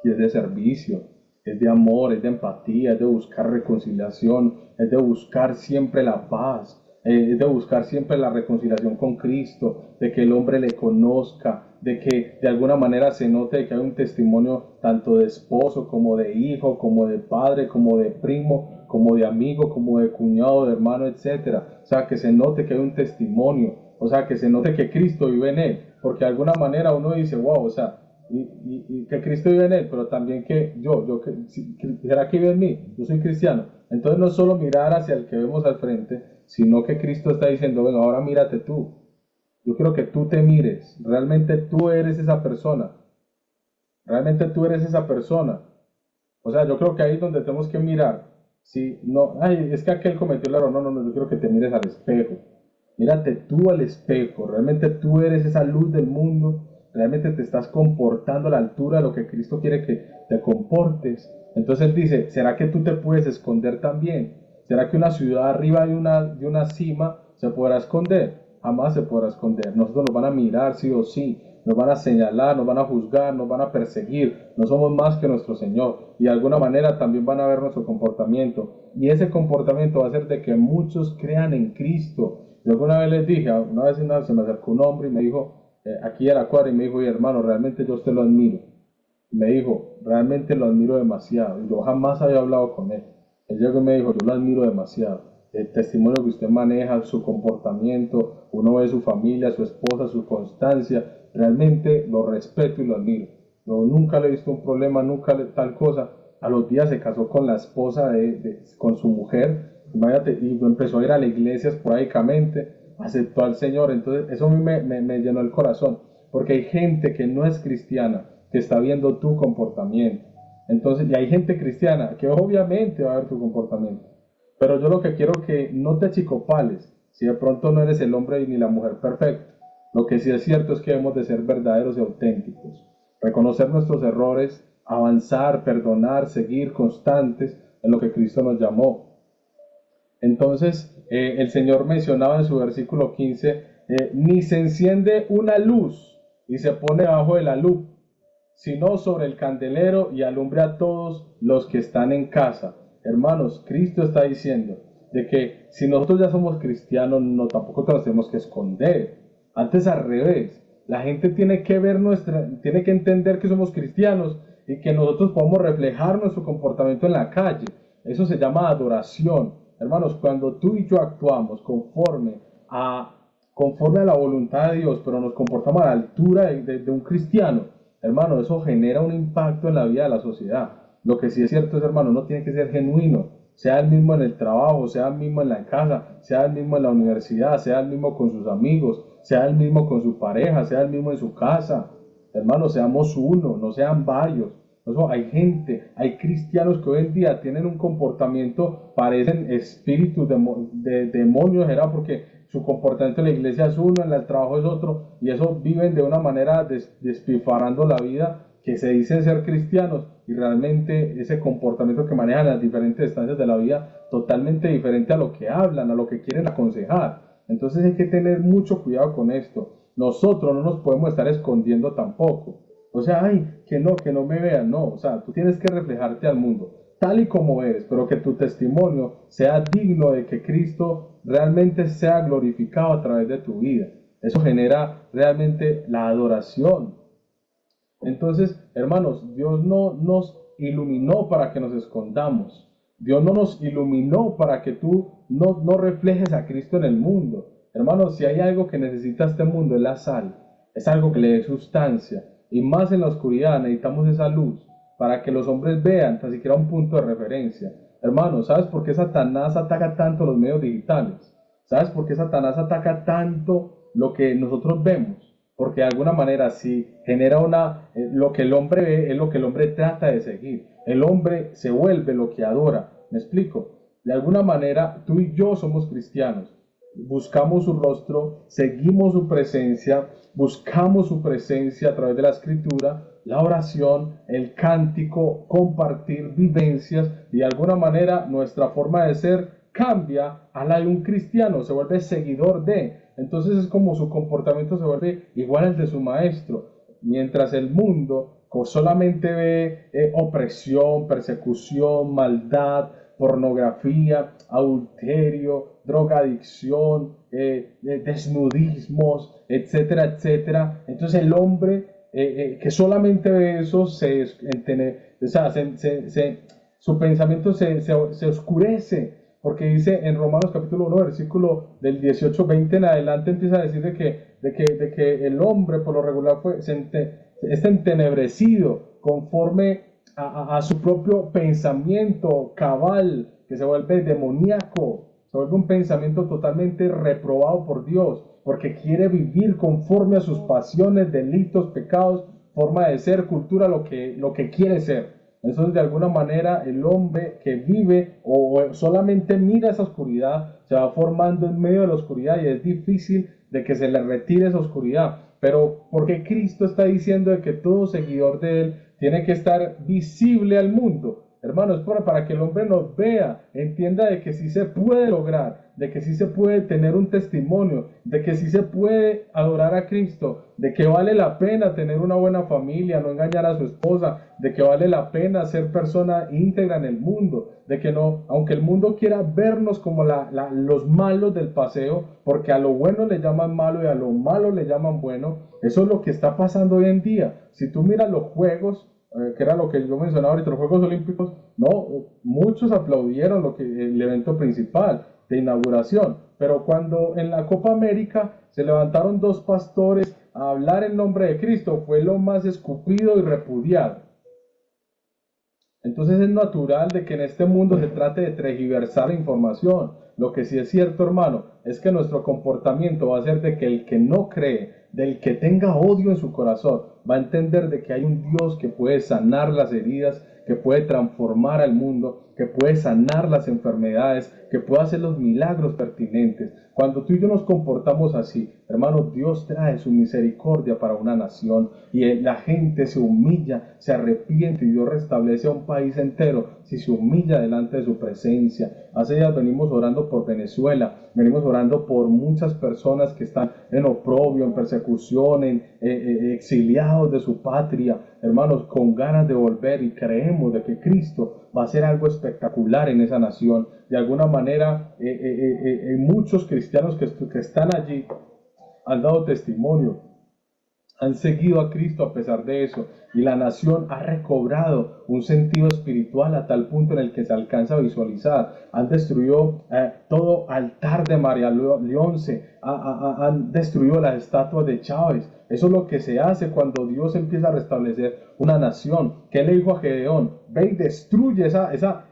Speaker 1: y es de servicio, es de amor, es de empatía, es de buscar reconciliación, es de buscar siempre la paz, es de buscar siempre la reconciliación con Cristo, de que el hombre le conozca, de que de alguna manera se note que hay un testimonio tanto de esposo como de hijo, como de padre, como de primo, como de amigo, como de cuñado, de hermano, etcétera. O sea, que se note que hay un testimonio, o sea, que se note que Cristo vive en él, porque de alguna manera uno dice, wow, o sea, y que Cristo vive en él, pero también que ¿será que vive en mí? Yo soy cristiano. Entonces no es solo mirar hacia el que vemos al frente, sino que Cristo está diciendo, bueno, ahora mírate tú. Yo quiero que tú te mires. Realmente tú eres esa persona. Realmente tú eres esa persona. O sea, yo creo que ahí es donde tenemos que mirar. Si no, ay, es que aquel cometió el error. No, no, no, yo quiero que te mires al espejo. Mírate tú al espejo. Realmente tú eres esa luz del mundo. Realmente te estás comportando a la altura de lo que Cristo quiere que te comportes. Entonces él dice, ¿será que tú te puedes esconder también? ¿Será que una ciudad arriba de una cima se podrá esconder? Jamás se podrá esconder. Nosotros nos van a mirar sí o sí. Nos van a señalar, nos van a juzgar, nos van a perseguir. No somos más que nuestro Señor. Y de alguna manera también van a ver nuestro comportamiento. Y ese comportamiento va a hacer de que muchos crean en Cristo. Yo alguna vez les dije, una vez se me acercó un hombre y me dijo, aquí a la cuadra, y me dijo, hermano, realmente yo a usted lo admiro. Y me dijo, realmente lo admiro demasiado. Y yo jamás había hablado con él. Él llegó y me dijo, yo lo admiro demasiado. El testimonio que usted maneja, su comportamiento, uno ve su familia, su esposa, su constancia, realmente lo respeto y lo admiro. Yo nunca le he visto un problema, nunca tal cosa. A los días se casó con la esposa, con su mujer, imagínate, y empezó a ir a la iglesia esporádicamente, aceptó al Señor. Entonces eso a mí me llenó el corazón, porque hay gente que no es cristiana, que está viendo tu comportamiento. Entonces, y hay gente cristiana que obviamente va a ver tu comportamiento. Pero yo lo que quiero que no te achicopales si de pronto no eres el hombre ni la mujer perfecto. Lo que sí es cierto es que debemos de ser verdaderos y auténticos. Reconocer nuestros errores, avanzar, perdonar, seguir constantes en lo que Cristo nos llamó. Entonces, el Señor mencionaba en su versículo 15, ni se enciende una luz y se pone debajo de la luz, sino sobre el candelero y alumbre a todos los que están en casa. Hermanos, Cristo está diciendo de que si nosotros ya somos cristianos, no tampoco nos tenemos que esconder. Antes al revés, la gente tiene que ver tiene que entender que somos cristianos y que nosotros podemos reflejar nuestro comportamiento en la calle. Eso se llama adoración. Hermanos, cuando tú y yo actuamos conforme a la voluntad de Dios, pero nos comportamos a la altura de un cristiano, hermano, eso genera un impacto en la vida de la sociedad. Lo que sí es cierto es, hermano, no tiene que ser genuino, sea el mismo en el trabajo, sea el mismo en la casa, sea el mismo en la universidad, sea el mismo con sus amigos, sea el mismo con su pareja, sea el mismo en su casa. Hermano, seamos uno, no sean varios. Eso, hay gente, hay cristianos que hoy en día tienen un comportamiento, parecen espíritus de demonios, ¿era? Porque su comportamiento en la iglesia es uno, en el trabajo es otro, y eso viven de una manera despifarrando la vida, que se dicen ser cristianos, y realmente ese comportamiento que manejan en las diferentes estancias de la vida, totalmente diferente a lo que hablan, a lo que quieren aconsejar. Entonces hay que tener mucho cuidado con esto. Nosotros no nos podemos estar escondiendo tampoco. O sea, ay, que no me vean, no. O sea, tú tienes que reflejarte al mundo, tal y como eres, pero que tu testimonio sea digno de que Cristo realmente sea glorificado a través de tu vida. Eso genera realmente la adoración. Entonces, hermanos, Dios no nos iluminó para que nos escondamos. Dios no nos iluminó para que tú no reflejes a Cristo en el mundo. Hermanos, si hay algo que necesita este mundo es la sal. Es algo que le dé sustancia. Y más en la oscuridad necesitamos esa luz para que los hombres vean tan siquiera un punto de referencia. Hermanos, ¿sabes por qué Satanás ataca tanto los medios digitales? ¿Sabes por qué Satanás ataca tanto lo que nosotros vemos? porque de alguna manera si genera lo que el hombre ve es lo que el hombre trata de seguir. El hombre se vuelve lo que adora. ¿Me explico? De alguna manera tú y yo somos cristianos. Buscamos su rostro, seguimos su presencia, buscamos su presencia a través de la escritura, la oración, el cántico, compartir vivencias, y de alguna manera nuestra forma de ser cambia a la de un cristiano, se vuelve seguidor de. Entonces es como su comportamiento se vuelve igual al de su maestro. Mientras el mundo solamente ve opresión, persecución, maldad, pornografía, adulterio, drogadicción, desnudismos, etcétera, etcétera. Entonces el hombre que solamente ve eso, o sea, su pensamiento se oscurece, porque dice en Romanos capítulo 1, versículo del 18-20 en adelante, empieza a decir de que el hombre por lo regular está entenebrecido conforme a su propio pensamiento cabal, que se vuelve demoníaco, se vuelve un pensamiento totalmente reprobado por Dios, porque quiere vivir conforme a sus pasiones, delitos, pecados, forma de ser, cultura, lo que quiere ser. Entonces, de alguna manera, el hombre que vive o solamente mira esa oscuridad se va formando en medio de la oscuridad, y es difícil de que se le retire esa oscuridad. Pero porque Cristo está diciendo de que todo seguidor de Él tiene que estar visible al mundo. Hermanos, para que el hombre nos vea, entienda de que sí se puede lograr, de que sí se puede tener un testimonio, de que sí se puede adorar a Cristo, de que vale la pena tener una buena familia, no engañar a su esposa, de que vale la pena ser persona íntegra en el mundo, de que no, aunque el mundo quiera vernos como los malos del paseo, porque a lo bueno le llaman malo y a lo malo le llaman bueno, eso es lo que está pasando hoy en día. Si tú miras los juegos, que era lo que yo mencionaba ahorita, los Juegos Olímpicos, no, muchos aplaudieron el evento principal de inauguración, pero cuando en la Copa América se levantaron dos pastores a hablar en nombre de Cristo, fue lo más escupido y repudiado. Entonces es natural de que en este mundo se trate de tergiversar la información. Lo que sí es cierto, hermano, es que nuestro comportamiento va a ser de que el que no cree, del que tenga odio en su corazón, va a entender de que hay un Dios que puede sanar las heridas, que puede transformar al mundo, que puede sanar las enfermedades, que puede hacer los milagros pertinentes. Cuando tú y yo nos comportamos así, hermano, Dios trae su misericordia para una nación, y la gente se humilla, se arrepiente, y Dios restablece a un país entero si se humilla delante de su presencia. Hace días venimos orando por Venezuela, venimos orando por muchas personas que están en oprobio, en persecución, exiliados de su patria, hermanos, con ganas de volver, y creemos de que Cristo va a hacer algo espectacular en esa nación. De alguna manera, muchos cristianos que están allí han dado testimonio, han seguido a Cristo a pesar de eso, y la nación ha recobrado un sentido espiritual a tal punto en el que se alcanza a visualizar. Han destruido todo altar de María Leonce, han destruido las estatuas de Chávez. Eso es lo que se hace cuando Dios empieza a restablecer una nación. ¿Qué le dijo a Gedeón? Ve y destruye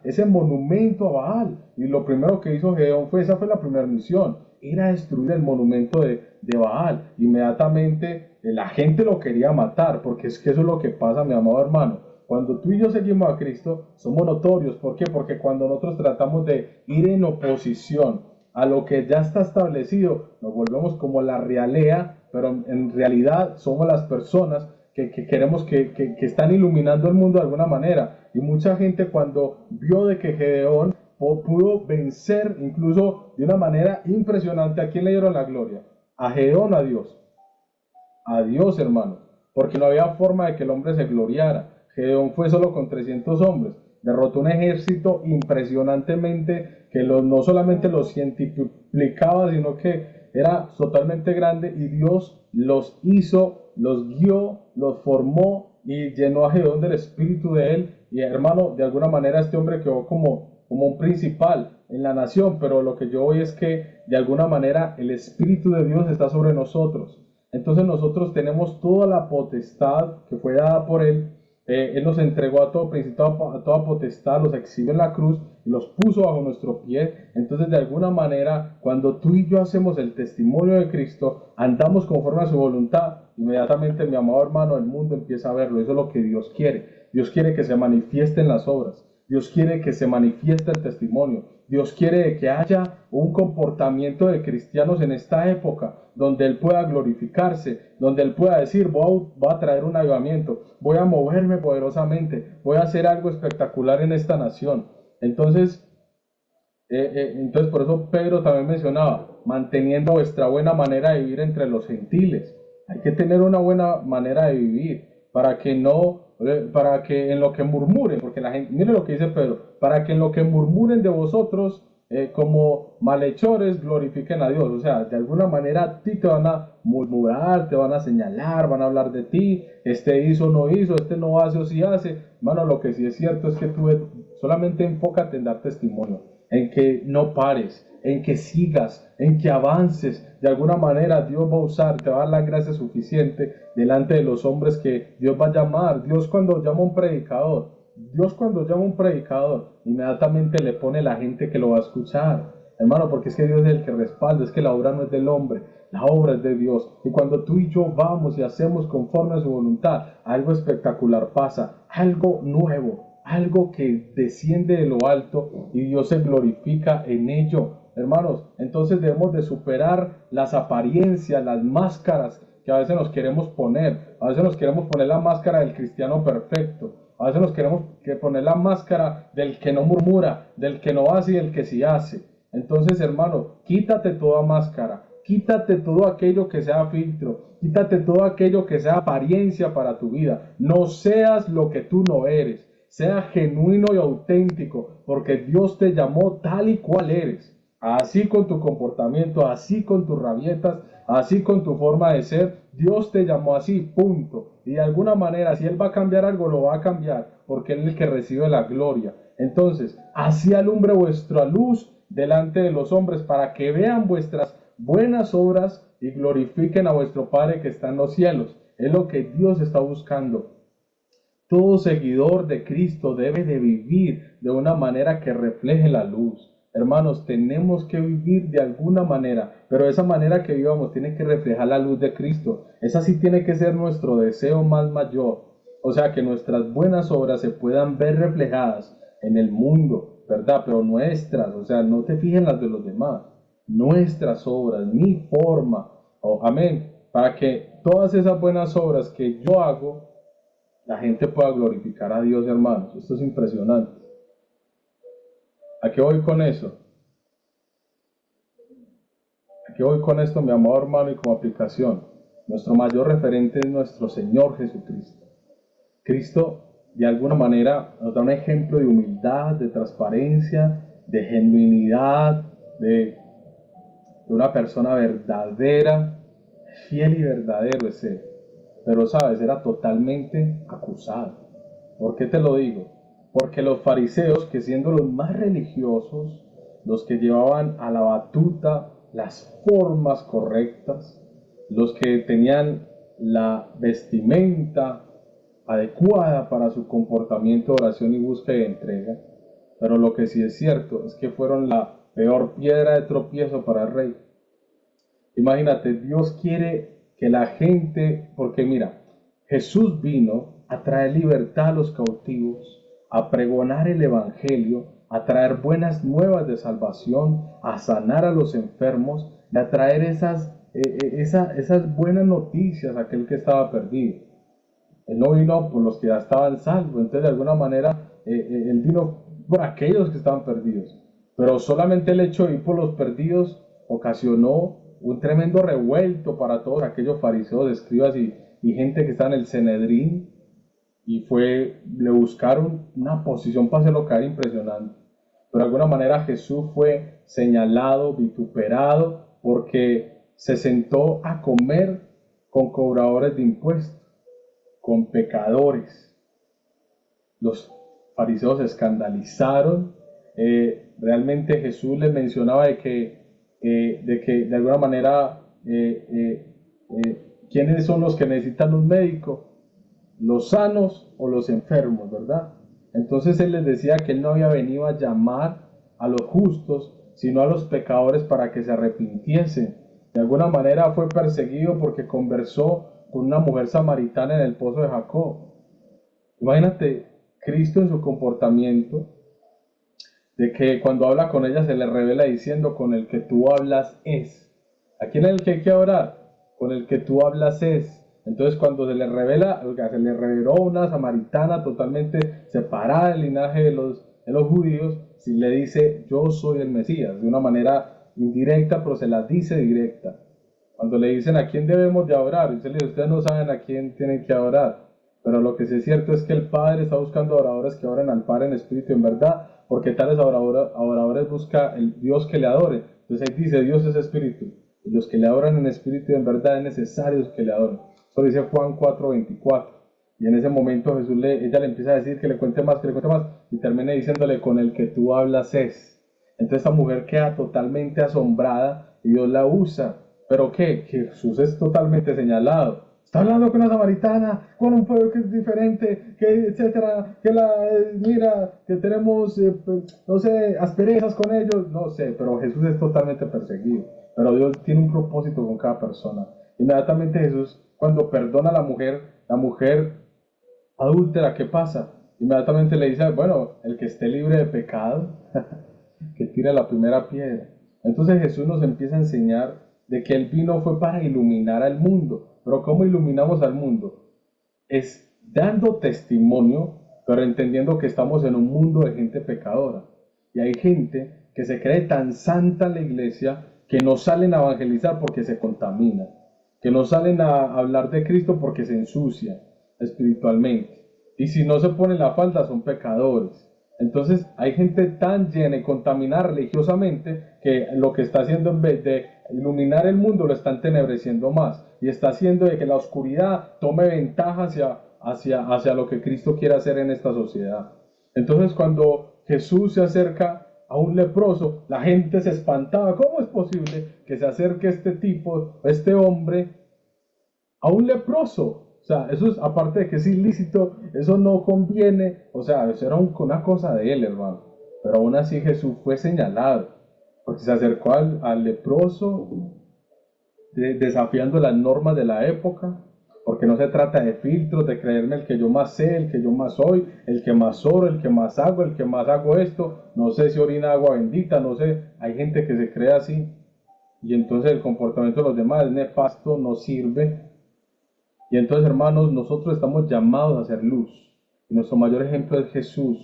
Speaker 1: ese monumento a Baal. Y lo primero que hizo Gedeón esa fue la primera misión, ir a destruir el monumento de Baal. Inmediatamente la gente lo quería matar, porque es que eso es lo que pasa, mi amado hermano. Cuando tú y yo seguimos a Cristo, somos notorios. ¿Por qué? Porque cuando nosotros tratamos de ir en oposición a lo que ya está establecido, nos volvemos como la realea, pero en realidad somos las personas que queremos que están iluminando el mundo de alguna manera. Y mucha gente, cuando vio de que Gedeón pudo vencer incluso de una manera impresionante, ¿a quién le dieron la gloria? A Gedeón, a Dios. A Dios, hermano, porque no había forma de que el hombre se gloriara. Gedeón fue solo con 300 hombres, derrotó un ejército impresionantemente que no solamente los científicaba, sino que era totalmente grande, y Dios los hizo, los guió, los formó y llenó a Gedeón del espíritu de él. Y hermano, de alguna manera este hombre quedó como un principal en la nación, pero lo que yo voy es que de alguna manera el espíritu de Dios está sobre nosotros. Entonces nosotros tenemos toda la potestad que fue dada por Él Él nos entregó a todo principio, a toda potestad, los exhibió en la cruz y los puso bajo nuestro pie. Entonces, de alguna manera, cuando tú y yo hacemos el testimonio de Cristo, andamos conforme a su voluntad, inmediatamente, mi amado hermano, el mundo empieza a verlo. Eso es lo que Dios quiere. Dios quiere que se manifiesten las obras. Dios quiere que se manifieste el testimonio. Dios quiere que haya un comportamiento de cristianos en esta época donde Él pueda glorificarse, donde Él pueda decir, voy a traer un avivamiento, voy a moverme poderosamente, voy a hacer algo espectacular en esta nación. Entonces por eso Pedro también mencionaba, manteniendo vuestra buena manera de vivir entre los gentiles. Hay que tener una buena manera de vivir para que no, para que en lo que murmuren, porque la gente, mire lo que dice Pedro, para que en lo que murmuren de vosotros como malhechores glorifiquen a Dios. O sea, de alguna manera a ti te van a murmurar, te van a señalar, van a hablar de ti, este hizo, no hizo, este no hace o sí hace. Mano, lo que sí es cierto es que tú solamente enfócate en dar testimonio, en que no pares, en que sigas, en que avances. De alguna manera Dios va a usar, te va a dar la gracia suficiente delante de los hombres que Dios va a llamar. Dios cuando llama a un predicador, inmediatamente le pone la gente que lo va a escuchar. Hermano, porque es que Dios es el que respalda, es que la obra no es del hombre, la obra es de Dios. Y cuando tú y yo vamos y hacemos conforme a su voluntad, algo espectacular pasa, algo nuevo, algo que desciende de lo alto y Dios se glorifica en ello. Hermanos, entonces debemos de superar las apariencias, las máscaras que a veces nos queremos poner. A veces nos queremos poner la máscara del cristiano perfecto. A veces nos queremos poner la máscara del que no murmura, del que no hace y del que sí hace. Entonces, hermano, quítate toda máscara, quítate todo aquello que sea filtro, quítate todo aquello que sea apariencia para tu vida. No seas lo que tú no eres. Sea genuino y auténtico, porque Dios te llamó tal y cual eres. Así con tu comportamiento, así con tus rabietas, así con tu forma de ser, Dios te llamó así, punto. Y de alguna manera, si Él va a cambiar algo, lo va a cambiar, porque Él es el que recibe la gloria. Entonces, así alumbre vuestra luz delante de los hombres, para que vean vuestras buenas obras y glorifiquen a vuestro Padre que está en los cielos. Es lo que Dios está buscando. Todo seguidor de Cristo debe de vivir de una manera que refleje la luz. Hermanos, tenemos que vivir de alguna manera, pero esa manera que vivamos tiene que reflejar la luz de Cristo. Esa sí tiene que ser nuestro deseo más mayor. O sea, que nuestras buenas obras se puedan ver reflejadas en el mundo, ¿verdad? Pero nuestras, o sea, no te fijes en las de los demás. Nuestras obras, mi forma, amén, para que todas esas buenas obras que yo hago, la gente pueda glorificar a Dios, hermanos. Esto es impresionante. ¿A qué voy con eso? ¿A qué voy con esto, mi amado hermano? Y como aplicación, nuestro mayor referente es nuestro Señor Jesucristo. Cristo, de alguna manera, nos da un ejemplo de humildad, de transparencia, de genuinidad, de una persona verdadera, fiel y verdadero es Él. Pero, ¿sabes? Era totalmente acusado. ¿Por qué te lo digo? Porque los fariseos, que siendo los más religiosos, los que llevaban a la batuta las formas correctas, los que tenían la vestimenta adecuada para su comportamiento de oración y búsqueda y entrega, pero lo que sí es cierto es que fueron la peor piedra de tropiezo para el rey. Imagínate, Dios quiere que la gente, porque mira, Jesús vino a traer libertad a los cautivos, a pregonar el evangelio, a traer buenas nuevas de salvación, a sanar a los enfermos, a traer esas buenas noticias a aquel que estaba perdido. Él no vino por los que ya estaban salvos, entonces de alguna manera Él vino por aquellos que estaban perdidos. Pero solamente el hecho de ir por los perdidos ocasionó un tremendo revuelto para todos aquellos fariseos, escribas y gente que está en el Sanedrín, y le buscaron una posición para hacerlo caer impresionante. Pero de alguna manera Jesús fue señalado, vituperado, porque se sentó a comer con cobradores de impuestos, con pecadores. Los fariseos se escandalizaron. Realmente Jesús les mencionaba de que de alguna manera, ¿quiénes son los que necesitan un médico? los sanos o los enfermos, ¿verdad? Entonces él les decía que él no había venido a llamar a los justos, sino a los pecadores para que se arrepintiesen. De alguna manera fue perseguido porque conversó con una mujer samaritana en el pozo de Jacob. Imagínate Cristo en su comportamiento, de que cuando habla con ella se le revela diciendo: con el que tú hablas es. ¿A quién es el que hay que orar? Con el que tú hablas es. Entonces cuando se le revela, se le reveló una samaritana totalmente separada del linaje de los judíos, si le dice: yo soy el Mesías, de una manera indirecta, pero se la dice directa. Cuando le dicen a quién debemos de adorar, y ustedes no saben a quién tienen que adorar, pero lo que sí es cierto es que el Padre está buscando adoradores que oren al Padre en espíritu y en verdad, porque tales adoradores busca el Dios que le adore. Entonces ahí dice: Dios es espíritu, y los que le adoran en espíritu y en verdad es necesario que le adoren. Eso dice Juan 4:24. Y en ese momento ella le empieza a decir que le cuente más, y termina diciéndole: con el que tú hablas es. Entonces esta mujer queda totalmente asombrada y Dios la usa. ¿Pero qué? Que Jesús es totalmente señalado. Está hablando con una samaritana, con un pueblo que es diferente, que etcétera, que mira, que tenemos, pues, no sé, asperezas con ellos, no sé, pero Jesús es totalmente perseguido. Pero Dios tiene un propósito con cada persona. Inmediatamente Jesús, cuando perdona a la mujer adúltera, ¿qué pasa? Inmediatamente le dice: bueno, el que esté libre de pecado, que tire la primera piedra. Entonces Jesús nos empieza a enseñar de que Él vino fue para iluminar al mundo. Pero ¿cómo iluminamos al mundo? Es dando testimonio, pero entendiendo que estamos en un mundo de gente pecadora. Y hay gente que se cree tan santa en la iglesia que no salen a evangelizar porque se contamina, que no salen a hablar de Cristo porque se ensucian espiritualmente. Y si no se ponen la falda son pecadores. Entonces hay gente tan llena y contaminada religiosamente que lo que está haciendo, en vez de iluminar el mundo, lo está entenebreciendo más y está haciendo de que la oscuridad tome ventaja hacia lo que Cristo quiere hacer en esta sociedad. Entonces cuando Jesús se acerca a un leproso, la gente se espantaba: ¿cómo es posible que se acerque este tipo, este hombre, a un leproso? O sea, eso es, aparte de que es ilícito, eso no conviene. O sea, eso era una cosa de él, hermano. Pero aún así Jesús fue señalado, porque se acercó al leproso, desafiando las normas de la época, porque no se trata de filtros, de creerme el que yo más sé, el que yo más soy, el que más oro, el que más hago esto, no sé si orina agua bendita, no sé, hay gente que se cree así, y entonces el comportamiento de los demás es nefasto, no sirve. Y entonces, hermanos, nosotros estamos llamados a ser luz. Y nuestro mayor ejemplo es Jesús.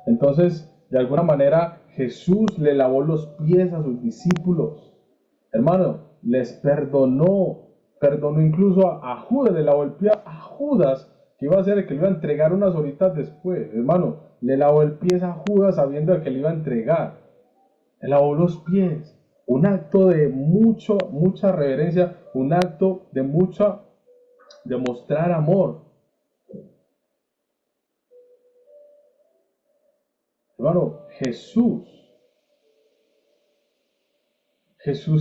Speaker 1: Entonces, de alguna manera, Jesús le lavó los pies a sus discípulos. Hermano, les perdonó incluso a Judas, le lavó el pie a Judas, que iba a ser el que le iba a entregar unas horitas después. Hermano, le lavó el pie a Judas sabiendo que le iba a entregar. Le lavó los pies. Un acto de mucha reverencia, un acto de mostrar amor. Hermano, Jesús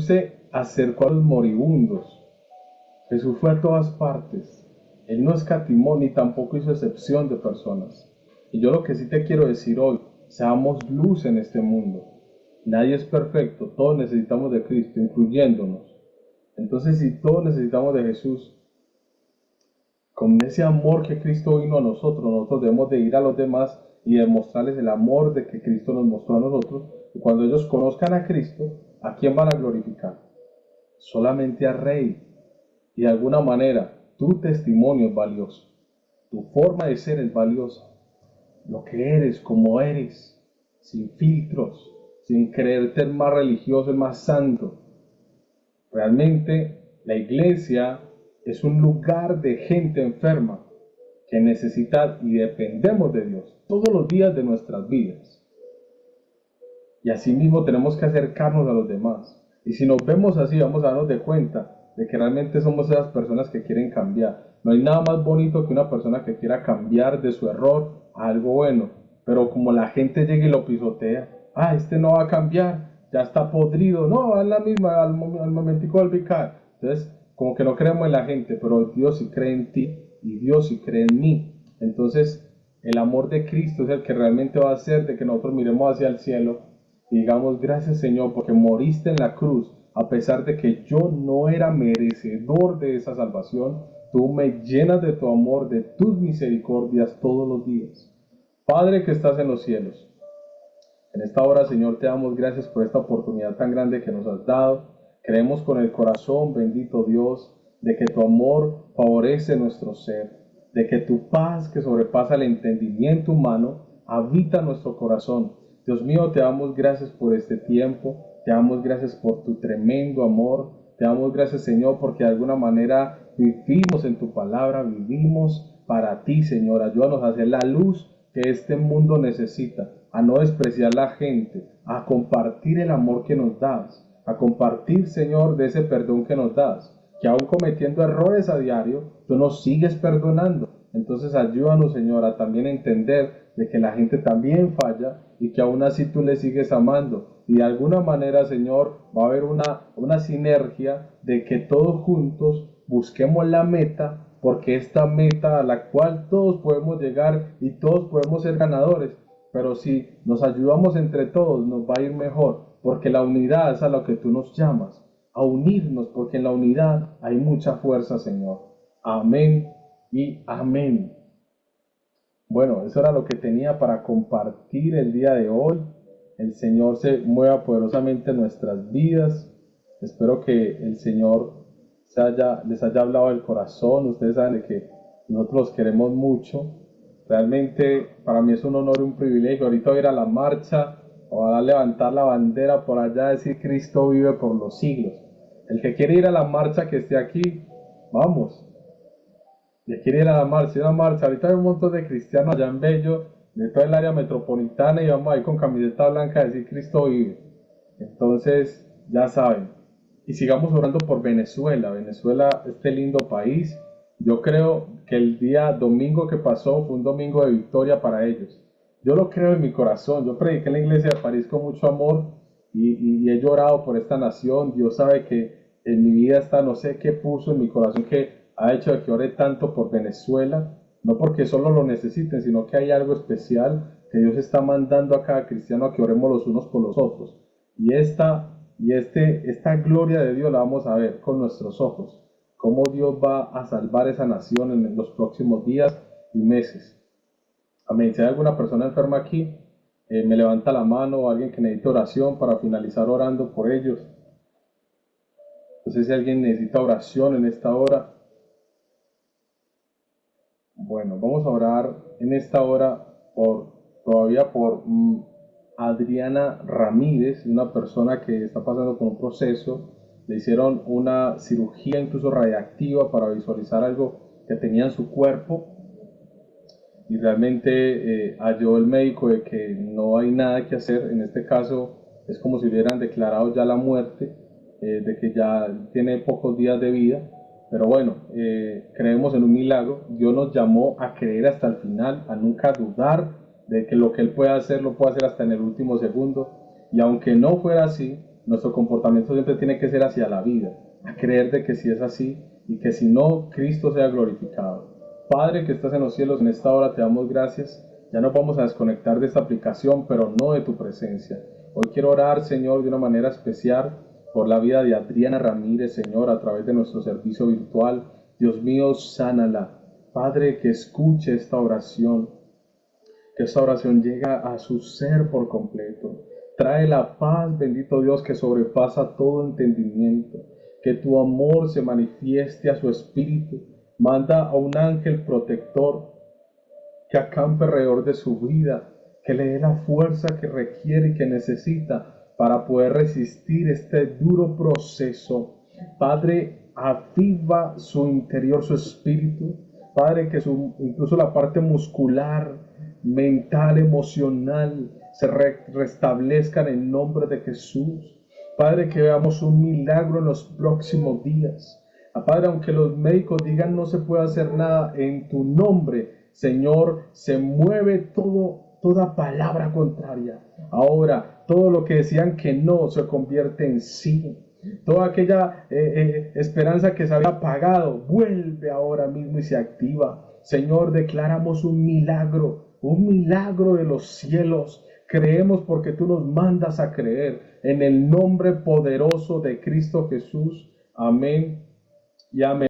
Speaker 1: se acercó a los moribundos. Jesús fue a todas partes. Él no escatimó ni tampoco hizo excepción de personas. Y yo lo que sí te quiero decir hoy: seamos luz en este mundo. Nadie es perfecto, todos necesitamos de Cristo, incluyéndonos. Entonces, si todos necesitamos de Jesús, con ese amor que Cristo vino a nosotros debemos de ir a los demás y demostrarles el amor de que Cristo nos mostró a nosotros. Y cuando ellos conozcan a Cristo, ¿a quién van a glorificar? Solamente al Rey. Y de alguna manera, tu testimonio es valioso. Tu forma de ser es valiosa. Lo que eres, como eres, sin filtros, sin creerte el más religioso, el más santo. Realmente, la iglesia es un lugar de gente enferma que necesita y dependemos de Dios todos los días de nuestras vidas. Y asimismo tenemos que acercarnos a los demás. Y si nos vemos así, vamos a darnos de cuenta de que realmente somos esas personas que quieren cambiar. No hay nada más bonito que una persona que quiera cambiar de su error a algo bueno. Pero como la gente llega y lo pisotea: este no va a cambiar, ya está podrido. No, es la misma, al momentico del picar. Entonces, como que no creemos en la gente, pero Dios sí cree en ti. y Dios si cree en mí. Entonces, el amor de Cristo es el que realmente va a hacer de que nosotros miremos hacia el cielo y digamos, gracias Señor, porque moriste en la cruz, a pesar de que yo no era merecedor de esa salvación, tú me llenas de tu amor, de tus misericordias todos los días. Padre que estás en los cielos, en esta hora, Señor, te damos gracias por esta oportunidad tan grande que nos has dado. Creemos con el corazón, bendito Dios, de que tu amor favorece nuestro ser, de que tu paz que sobrepasa el entendimiento humano habita nuestro corazón. Dios mío, te damos gracias por este tiempo, te damos gracias por tu tremendo amor, te damos gracias, Señor, porque de alguna manera vivimos en tu palabra, vivimos para ti, Señor. Ayúdanos a hacer la luz que este mundo necesita, a no despreciar la gente, a compartir el amor que nos das, a compartir, Señor, de ese perdón que nos das, que aún cometiendo errores a diario, tú nos sigues perdonando. Entonces ayúdanos, Señor, a también entender de que la gente también falla y que aún así tú le sigues amando. Y de alguna manera, Señor, va a haber una sinergia de que todos juntos busquemos la meta, porque esta meta a la cual todos podemos llegar y todos podemos ser ganadores, pero si nos ayudamos entre todos nos va a ir mejor, porque la unidad es a lo que tú nos llamas, a unirnos, porque en la unidad hay mucha fuerza, Señor. Amén y amén. Bueno, eso era lo que tenía para compartir el día de hoy. El Señor se mueva poderosamente en nuestras vidas. Espero que el Señor les haya hablado del corazón. Ustedes saben de que nosotros los queremos mucho. Realmente para mí es un honor y un privilegio. Ahorita voy a ir a la marcha, o a levantar la bandera por allá, decir Cristo vive por los siglos. El que quiere ir a la marcha, que esté aquí, vamos. Y quiere ir a la marcha, ahorita hay un montón de cristianos allá en Bello, de toda el área metropolitana, y vamos ahí con camiseta blanca a decir Cristo vive. Entonces, ya saben. Y sigamos orando por Venezuela. Venezuela, este lindo país. Yo creo que el día domingo que pasó fue un domingo de victoria para ellos. Yo lo creo en mi corazón. Yo prediqué en la iglesia de París con mucho amor y he llorado por esta nación. Dios sabe que en mi vida está, no sé qué puso en mi corazón que ha hecho de que ore tanto por Venezuela, no porque solo lo necesiten, sino que hay algo especial que Dios está mandando a cada cristiano a que oremos los unos por los otros. Y esta gloria de Dios la vamos a ver con nuestros ojos, cómo Dios va a salvar esa nación en los próximos días y meses. Amén. Si hay alguna persona enferma aquí, me levanta la mano, o alguien que necesite oración para finalizar orando por ellos. No sé si alguien necesita oración en esta hora. Bueno, vamos a orar en esta hora todavía por Adriana Ramírez, una persona que está pasando por un proceso. Le hicieron una cirugía incluso radiactiva para visualizar algo que tenía en su cuerpo y realmente halló el médico de que no hay nada que hacer. En este caso es como si hubieran declarado ya la muerte, de que ya tiene pocos días de vida. Pero bueno, creemos en un milagro. Dios nos llamó a creer hasta el final, a nunca dudar de que lo que Él puede hacer, lo puede hacer hasta en el último segundo. Y aunque no fuera así, nuestro comportamiento siempre tiene que ser hacia la vida, a creer de que sí es así y que si no, Cristo sea glorificado. Padre que estás en los cielos, en esta hora te damos gracias. Ya nos vamos a desconectar de esta aplicación, pero no de tu presencia. Hoy quiero orar, Señor, de una manera especial por la vida de Adriana Ramírez, Señor, a través de nuestro servicio virtual. Dios mío, sánala. Padre, que escuche esta oración, que esta oración llegue a su ser por completo. Trae la paz, bendito Dios, que sobrepasa todo entendimiento. Que tu amor se manifieste a su espíritu. Manda a un ángel protector que acampe alrededor de su vida, que le dé la fuerza que requiere y que necesita para poder resistir este duro proceso. Padre, aviva su interior, su espíritu. Padre, que incluso la parte muscular, mental, emocional, se restablezcan en nombre de Jesús. Padre, que veamos un milagro en los próximos días. Padre, aunque los médicos digan no se puede hacer nada, en tu nombre, Señor, se mueve toda palabra contraria. Ahora, todo lo que decían que no se convierte en sí. Toda aquella esperanza que se había apagado, vuelve ahora mismo y se activa. Señor, declaramos un milagro de los cielos. Creemos porque tú nos mandas a creer en el nombre poderoso de Cristo Jesús. Amén y amén.